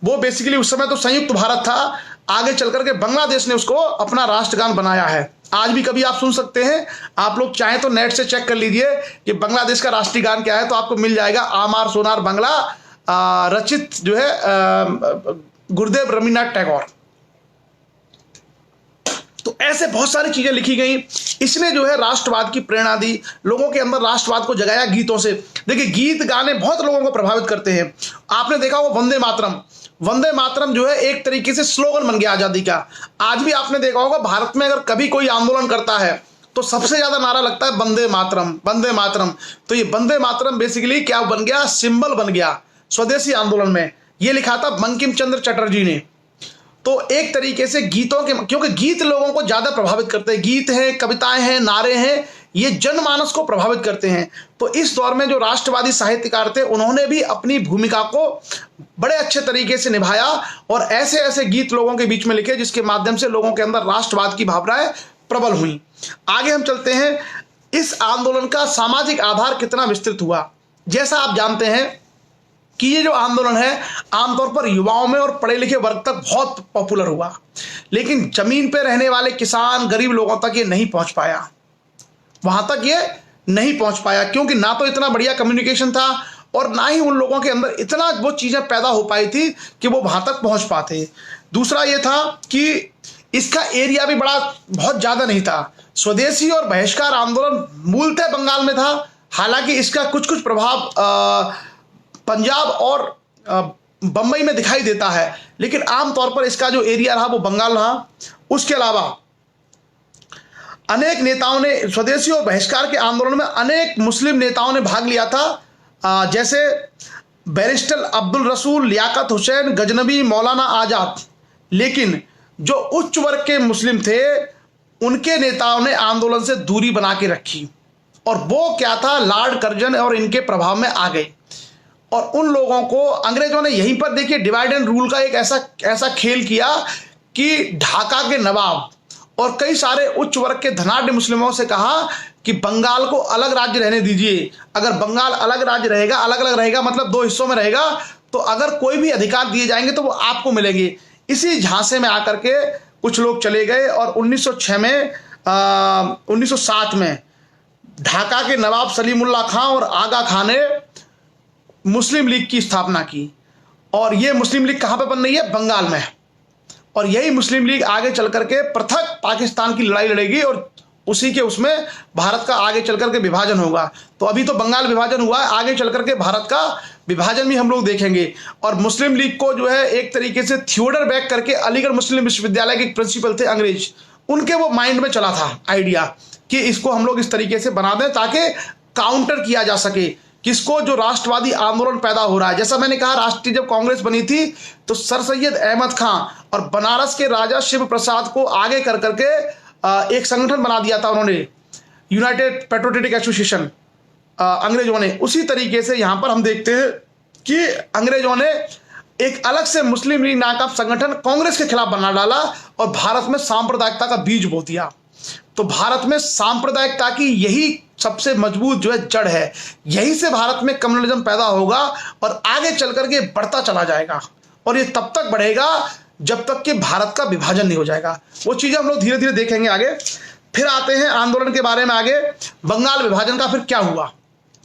वो बेसिकली उस समय तो संयुक्त भारत था, आगे चल करके बांग्लादेश ने उसको अपना राष्ट्रगान बनाया है। आज भी कभी आप सुन सकते हैं, आप लोग चाहें तो नेट से चेक कर लीजिए कि बांग्लादेश का राष्ट्रीय गान क्या है, तो आपको मिल जाएगा आमार सोनार बांग्ला, रचित जो है गुरुदेव रविन्द्रनाथ टैगोर। तो ऐसे बहुत सारी चीजें लिखी गई। इसने जो है राष्ट्रवाद की प्रेरणा दी, लोगों के अंदर राष्ट्रवाद को जगाया गीतों से। देखिए गीत गाने बहुत लोगों को प्रभावित करते हैं। आपने देखा होगा वंदे मातरम, वंदे मातरम जो है एक तरीके से स्लोगन बन गया आजादी का। आज भी आपने देखा होगा भारत में अगर कभी कोई आंदोलन करता है तो सबसे ज्यादा नारा लगता है वंदे मातरम, वंदे मातरम। तो ये वंदे मातरम बेसिकली क्या बन गया, सिंबल बन गया स्वदेशी आंदोलन में। ये लिखा था बंकिम चंद्र चटर्जी ने। तो एक तरीके से गीतों के, क्योंकि गीत लोगों को ज्यादा प्रभावित करते हैं, गीत हैं, कविताएं हैं, नारे हैं, ये जनमानस को प्रभावित करते हैं। तो इस दौर में जो राष्ट्रवादी साहित्यकार थे उन्होंने भी अपनी भूमिका को बड़े अच्छे तरीके से निभाया और ऐसे ऐसे गीत लोगों के बीच में लिखे जिसके माध्यम से लोगों के अंदर राष्ट्रवाद की भावनाएं प्रबल हुई। आगे हम चलते हैं, इस आंदोलन का सामाजिक आधार कितना विस्तृत हुआ। जैसा आप जानते हैं कि ये जो आंदोलन है आमतौर पर युवाओं में और पढ़े लिखे वर्ग तक बहुत पॉपुलर हुआ, लेकिन जमीन पे रहने वाले किसान गरीब लोगों तक ये नहीं पहुंच पाया, वहां तक ये नहीं पहुंच पाया, क्योंकि ना तो इतना बढ़िया कम्युनिकेशन था और ना ही उन लोगों के अंदर इतना वो चीजें पैदा हो पाई थी कि वो वहां तक पहुंच पाते। दूसरा ये था कि इसका एरिया भी बहुत ज्यादा नहीं था। स्वदेशी और बहिष्कार आंदोलन मूलतः बंगाल में था, हालांकि इसका कुछ कुछ प्रभाव पंजाब और बंबई में दिखाई देता है, लेकिन आमतौर पर इसका जो एरिया रहा वो बंगाल रहा। उसके अलावा अनेक नेताओं ने स्वदेशी और बहिष्कार के आंदोलन में अनेक मुस्लिम नेताओं ने भाग लिया था, जैसे बैरिस्टर अब्दुल रसूल, लियाकत हुसैन गजनबी, मौलाना आजाद। लेकिन जो उच्च वर्ग के मुस्लिम थे उनके नेताओं ने आंदोलन से दूरी बना के रखी, और वो क्या था, लॉर्ड कर्जन और इनके प्रभाव में आ गए। और उन लोगों को अंग्रेजों ने यहीं पर देखिए डिवाइड एंड रूल का एक ऐसा खेल किया कि ढाका के नवाब और कई सारे उच्च वर्ग के धनाढ्य मुस्लिमों से कहा कि बंगाल को अलग राज्य रहने दीजिए। अगर बंगाल अलग राज्य रहेगा, अलग अलग रहेगा मतलब दो हिस्सों में रहेगा, तो अगर कोई भी अधिकार दिए जाएंगे तो वो आपको मिलेंगे। इसी झांसे में आकर के कुछ लोग चले गए और 1907 में ढाका के नवाब सलीमुल्लाह खां और आगा खां ने मुस्लिम लीग की स्थापना की। और यह मुस्लिम लीग कहां पे बन रही है, बंगाल में। और यही मुस्लिम लीग आगे चल करके पृथक पाकिस्तान की लड़ाई लड़ेगी और उसी के उसमें भारत का आगे चल करके विभाजन होगा। तो अभी तो बंगाल विभाजन हुआ है, आगे चल करके भारत का विभाजन भी हम लोग देखेंगे। और मुस्लिम लीग को जो है एक तरीके से थियोडर बेक करके, अलीगढ़ मुस्लिम विश्वविद्यालय के प्रिंसिपल थे अंग्रेज, उनके वो माइंड में चला था आइडिया कि इसको हम लोग इस तरीके से बना दें ताकि काउंटर किया जा सके किसको, जो राष्ट्रवादी आंदोलन पैदा हो रहा है। जैसा मैंने कहा, राष्ट्रीय जब कांग्रेस बनी थी तो सर सैयद अहमद खां और बनारस के राजा शिव प्रसाद को आगे कर करके एक संगठन बना दिया था उन्होंने, यूनाइटेड पेट्रियोटिक एसोसिएशन, अंग्रेजों ने। उसी तरीके से यहां पर हम देखते हैं कि अंग्रेजों ने एक अलग से मुस्लिम लीग नाम का संगठन कांग्रेस के खिलाफ बना डाला और भारत में सांप्रदायिकता का बीज बो दिया। तो भारत में सांप्रदायिकता की यही सबसे मजबूत जो है जड़ है, यहीं से भारत में कम्युनलिज्म पैदा होगा और आगे चल करके बढ़ता चला जाएगा। और ये तब तक बढ़ेगा जब तक कि भारत का विभाजन नहीं हो जाएगा। वो चीजें हम लोग धीरे धीरे देखेंगे आगे। फिर आते हैं आंदोलन के बारे में आगे। बंगाल विभाजन का फिर क्या हुआ?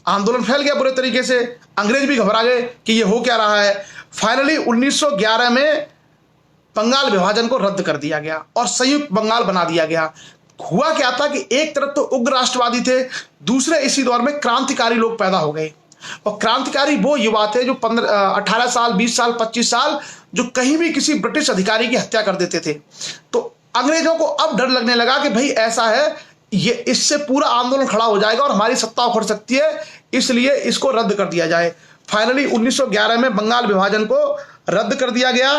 आंदोलन फैल गया बुरे तरीके से, अंग्रेज भी घबरा गए कि ये हो क्या रहा है। फाइनली 1911 में बंगाल विभाजन को रद्द कर दिया गया और संयुक्त बंगाल बना दिया गया। हुआ क्या था कि एक तरफ तो उग्र राष्ट्रवादी थे, दूसरे इसी दौर में क्रांतिकारी लोग पैदा हो गए। और क्रांतिकारी वो युवा थे जो 18 साल, 20 साल, 25 साल, जो कहीं भी किसी ब्रिटिश अधिकारी की हत्या कर देते थे। तो अंग्रेजों को अब डर लगने लगा कि भाई ऐसा है, ये इससे पूरा आंदोलन खड़ा हो जाएगा और हमारी सत्ता उखड़ सकती है, इसलिए इसको रद्द कर दिया जाए। फाइनली 1911 में बंगाल विभाजन को रद्द कर दिया गया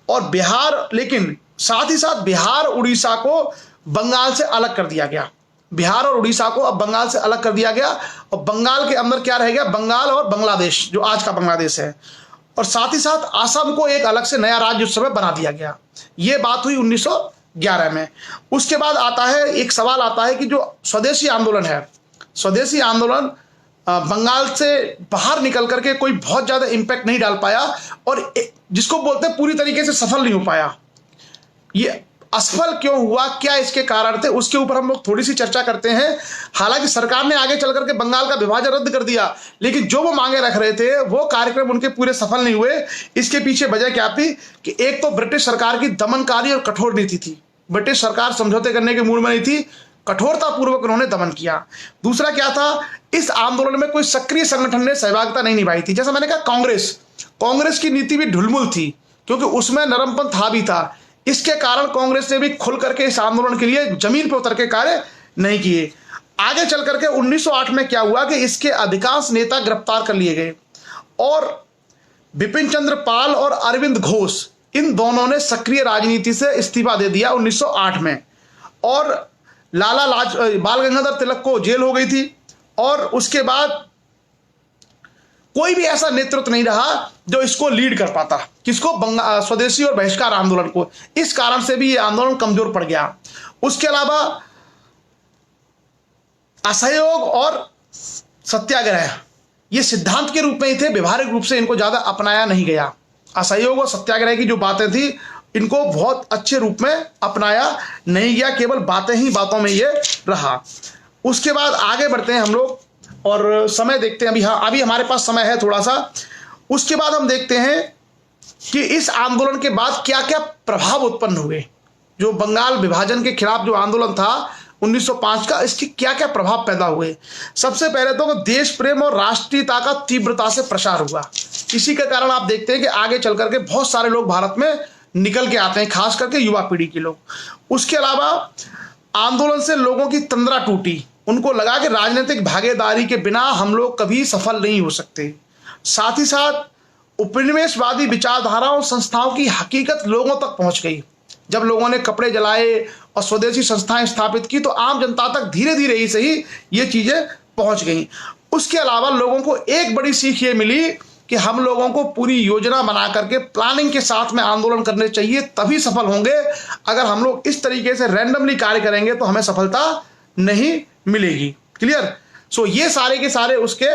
और बिहार, लेकिन साथ ही साथ बिहार उड़ीसा को बंगाल से अलग कर दिया गया। बिहार और उड़ीसा को अब बंगाल से अलग कर दिया गया और बंगाल के अंदर क्या रह गया? बंगाल और बांग्लादेश, जो आज का बांग्लादेश है। और साथ ही साथ असम को एक अलग से नया राज्य उस समय बना दिया गया। ये बात हुई 1911 में। उसके बाद आता है, एक सवाल आता है कि जो स्वदेशी आंदोलन है, स्वदेशी आंदोलन बंगाल से बाहर निकल करके कोई बहुत ज्यादा इंपैक्ट नहीं डाल पाया और जिसको बोलते हैं पूरी तरीके से सफल नहीं हो पाया। ये असफल क्यों हुआ, क्या इसके कारण थे, उसके ऊपर हम लोग थोड़ी सी चर्चा करते हैं। हालांकि सरकार ने आगे चल करके बंगाल का विभाजन रद्द कर दिया, लेकिन जो वो मांगे रख रहे थे वो कार्यक्रम उनके पूरे सफल नहीं हुए। इसके पीछे वजह क्या थी कि एक तो ब्रिटिश सरकार की दमनकारी और कठोर नीति थी। ब्रिटिश सरकार समझौते करने के मूड में नहीं थी, कठोरता पूर्वक उन्होंने दमन किया। दूसरा क्या था, इस आंदोलन में कोई सक्रिय संगठन ने सहभागिता नहीं निभाई थी। जैसा मैंने कहा, कांग्रेस की नीति भी ढुलमुल थी क्योंकि उसमें नरमपन था भी था। इसके कारण कांग्रेस ने भी खुल करके इस आंदोलन के लिए जमीन पर उतर के कार्य नहीं किए। आगे चल करके 1908 में क्या हुआ कि इसके अधिकांश नेता गिरफ्तार कर लिए गए और बिपिन चंद्र पाल और अरविंद घोष, इन दोनों ने सक्रिय राजनीति से इस्तीफा दे दिया 1908 में। और बाल गंगाधर तिलक को जेल हो गई थी और उसके बाद कोई भी ऐसा नेतृत्व नहीं रहा जो इसको लीड कर पाता, किसको? स्वदेशी और बहिष्कार आंदोलन को। इस कारण से भी ये आंदोलन कमजोर पड़ गया। उसके अलावा असहयोग और सत्याग्रह ये सिद्धांत के रूप में ही थे, व्यवहारिक रूप से इनको ज्यादा अपनाया नहीं गया। असहयोग और सत्याग्रह की जो बातें थी इनको बहुत अच्छे रूप में अपनाया नहीं गया, केवल बातें ही बातों में ये रहा। उसके बाद आगे बढ़ते हैं हम लोग और समय देखते हैं। अभी हमारे पास समय है थोड़ा सा। उसके बाद हम देखते हैं कि इस आंदोलन के बाद क्या क्या प्रभाव उत्पन्न हुए। जो बंगाल विभाजन के खिलाफ जो आंदोलन था 1905 का, इसके क्या क्या प्रभाव पैदा हुए। सबसे पहले तो देश प्रेम और राष्ट्रीयता का तीव्रता से प्रसार हुआ। इसी के कारण आप देखते हैं कि आगे चल करके बहुत सारे लोग भारत में निकल के आते हैं, खास करके युवा पीढ़ी के लोग। उसके अलावा आंदोलन से लोगों की तंद्रा टूटी, उनको लगा कि राजनीतिक भागीदारी के बिना हम लोग कभी सफल नहीं हो सकते। साथ ही साथ उपनिवेशवादी विचारधाराओं संस्थाओं की हकीकत लोगों तक पहुंच गई। जब लोगों ने कपड़े जलाए और स्वदेशी संस्थाएं स्थापित की तो आम जनता तक धीरे धीरे ही सही ये चीजें पहुंच गई। उसके अलावा लोगों को एक बड़ी सीख ये मिली कि हम लोगों को पूरी योजना बना करके प्लानिंग के साथ में आंदोलन करने चाहिए, तभी सफल होंगे। अगर हम लोग इस तरीके से रैंडमली कार्य करेंगे तो हमें सफलता नहीं मिलेगी। क्लियर? सो ये सारे के सारे उसके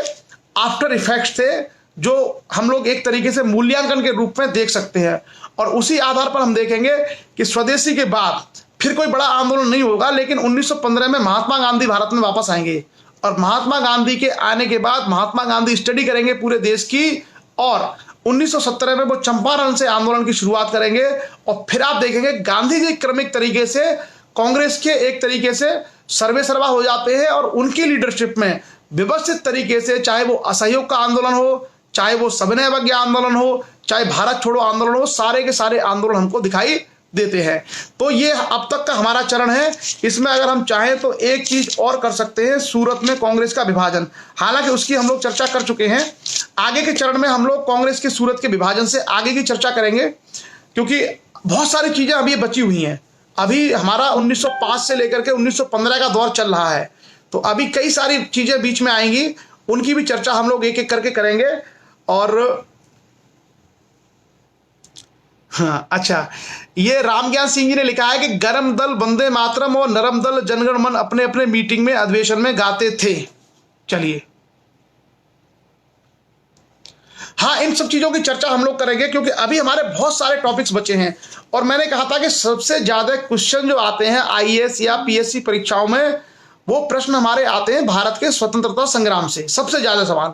आफ्टर इफेक्ट्स थे जो हम लोग एक तरीके से मूल्यांकन के रूप में देख सकते हैं। और उसी आधार पर हम देखेंगे कि स्वदेशी के बाद फिर कोई बड़ा आंदोलन नहीं होगा, लेकिन 1915 में महात्मा गांधी भारत में वापस आएंगे और महात्मा गांधी के आने के बाद महात्मा गांधी स्टडी करेंगे पूरे देश की और 1917 में वो चंपारण से आंदोलन की शुरुआत करेंगे। और फिर आप देखेंगे गांधी जी क्रमिक तरीके से कांग्रेस के एक तरीके से सर्वे सर्वा हो जाते हैं और उनकी लीडरशिप में व्यवस्थित तरीके से, चाहे वो असहयोग का आंदोलन हो, चाहे वो सविनय अवज्ञा आंदोलन हो, चाहे भारत छोड़ो आंदोलन हो, सारे के सारे आंदोलन हमको दिखाई देते हैं। तो ये अब तक का हमारा चरण है। इसमें अगर हम चाहें तो एक चीज और कर सकते हैं, सूरत में कांग्रेस का विभाजन। हालांकि उसकी हम लोग चर्चा कर चुके हैं। आगे के चरण में हम लोग कांग्रेस के सूरत के विभाजन से आगे की चर्चा करेंगे, क्योंकि बहुत सारी चीजें अभी बची हुई हैं। अभी हमारा 1905 से लेकर के 1915 का दौर चल रहा है, तो अभी कई सारी चीजें बीच में आएंगी, उनकी भी चर्चा हम लोग एक एक करके करेंगे। और हाँ अच्छा, ये रामज्ञान सिंह जी ने लिखा है कि गरम दल वंदे मातरम और नरम दल जनगण मन अपने अपने मीटिंग में अधिवेशन में गाते थे। चलिए, हाँ, इन सब चीजों की चर्चा हम लोग करेंगे क्योंकि अभी हमारे बहुत सारे टॉपिक्स बचे हैं। और मैंने कहा था कि सबसे ज्यादा क्वेश्चन जो आते हैं आईएएस या पीएससी परीक्षाओं में, वो प्रश्न हमारे आते हैं भारत के स्वतंत्रता संग्राम से। सबसे ज्यादा सवाल,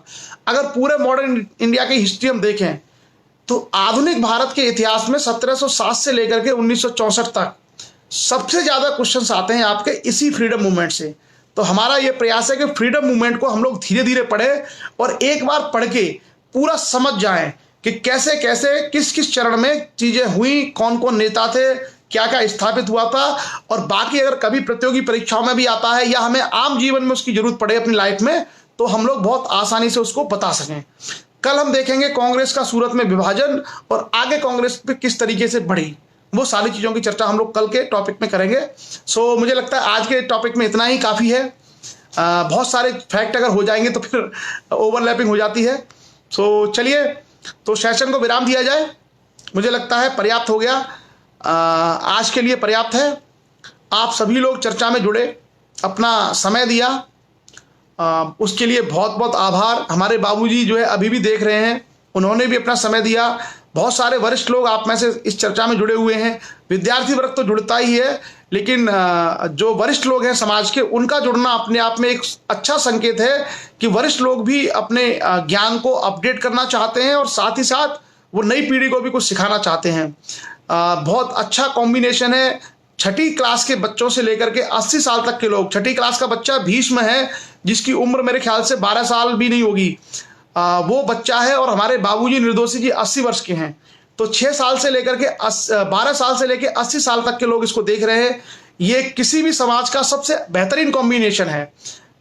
अगर पूरे मॉडर्न इंडिया की हिस्ट्री हम देखें तो आधुनिक भारत के इतिहास में 1707 से लेकर के 1964 तक सबसे ज्यादा क्वेश्चंस आते हैं आपके इसी फ्रीडम मूवमेंट से। तो हमारा यह प्रयास है कि फ्रीडम मूवमेंट को हम लोग धीरे धीरे पढ़े और एक बार पढ़ के पूरा समझ जाएं कि कैसे कैसे किस किस चरण में चीजें हुई, कौन कौन नेता थे, क्या क्या स्थापित हुआ था। और बाकी अगर कभी प्रतियोगी परीक्षाओं में भी आता है या हमें आम जीवन में उसकी जरूरत पड़े अपनी लाइफ में, तो हम लोग बहुत आसानी से उसको बता सकें। कल हम देखेंगे कांग्रेस का सूरत में विभाजन और आगे कांग्रेस पे किस तरीके से बढ़ी, वो सारी चीजों की चर्चा हम लोग कल के टॉपिक में करेंगे। सो मुझे लगता है आज के टॉपिक में इतना ही काफी है। बहुत सारे फैक्ट अगर हो जाएंगे तो फिर ओवरलैपिंग हो जाती है। सो चलिए, तो सेशन को विराम दिया जाए। मुझे लगता है पर्याप्त हो गया, आज के लिए पर्याप्त है। आप सभी लोग चर्चा में जुड़े, अपना समय दिया, उसके लिए बहुत बहुत आभार। हमारे बाबूजी जो है अभी भी देख रहे हैं, उन्होंने भी अपना समय दिया। बहुत सारे वरिष्ठ लोग आप में से इस चर्चा में जुड़े हुए हैं। विद्यार्थी वर्ग तो जुड़ता ही है, लेकिन जो वरिष्ठ लोग हैं समाज के, उनका जुड़ना अपने आप में एक अच्छा संकेत है कि वरिष्ठ लोग भी अपने ज्ञान को अपडेट करना चाहते हैं और साथ ही साथ वो नई पीढ़ी को भी कुछ सिखाना चाहते हैं। बहुत अच्छा कॉम्बिनेशन है। छठी क्लास के बच्चों से लेकर के 80 साल तक के लोग। छठी क्लास का बच्चा भीष्म है, जिसकी उम्र मेरे ख्याल से 12 साल भी नहीं होगी, वो बच्चा है। और हमारे बाबूजी निर्दोषी जी 80 वर्ष के हैं। तो 6 साल से लेकर के 12 साल से लेकर 80 साल तक के लोग इसको देख रहे हैं। ये किसी भी समाज का सबसे बेहतरीन कॉम्बिनेशन है।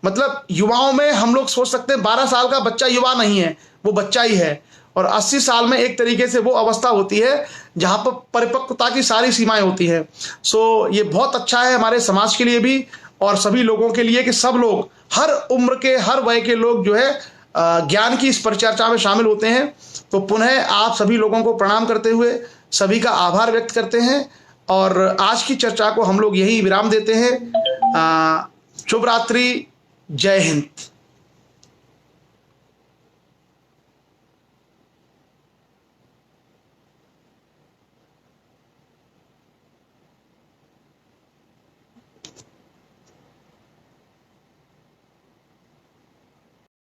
मतलब युवाओं में हम लोग सोच सकते हैं 12 साल का बच्चा युवा नहीं है, वो बच्चा ही है। और 80 साल में एक तरीके से वो अवस्था होती है जहां पर परिपक्वता की सारी सीमाएं होती है। सो ये बहुत अच्छा है हमारे समाज के लिए भी और सभी लोगों के लिए कि सब लोग, हर उम्र के, हर वय के लोग जो है ज्ञान की इस परिचर्चा में शामिल होते हैं। तो पुनः आप सभी लोगों को प्रणाम करते हुए सभी का आभार व्यक्त करते हैं और आज की चर्चा को हम लोग यही विराम देते हैं। शुभ रात्रि, जय हिंद।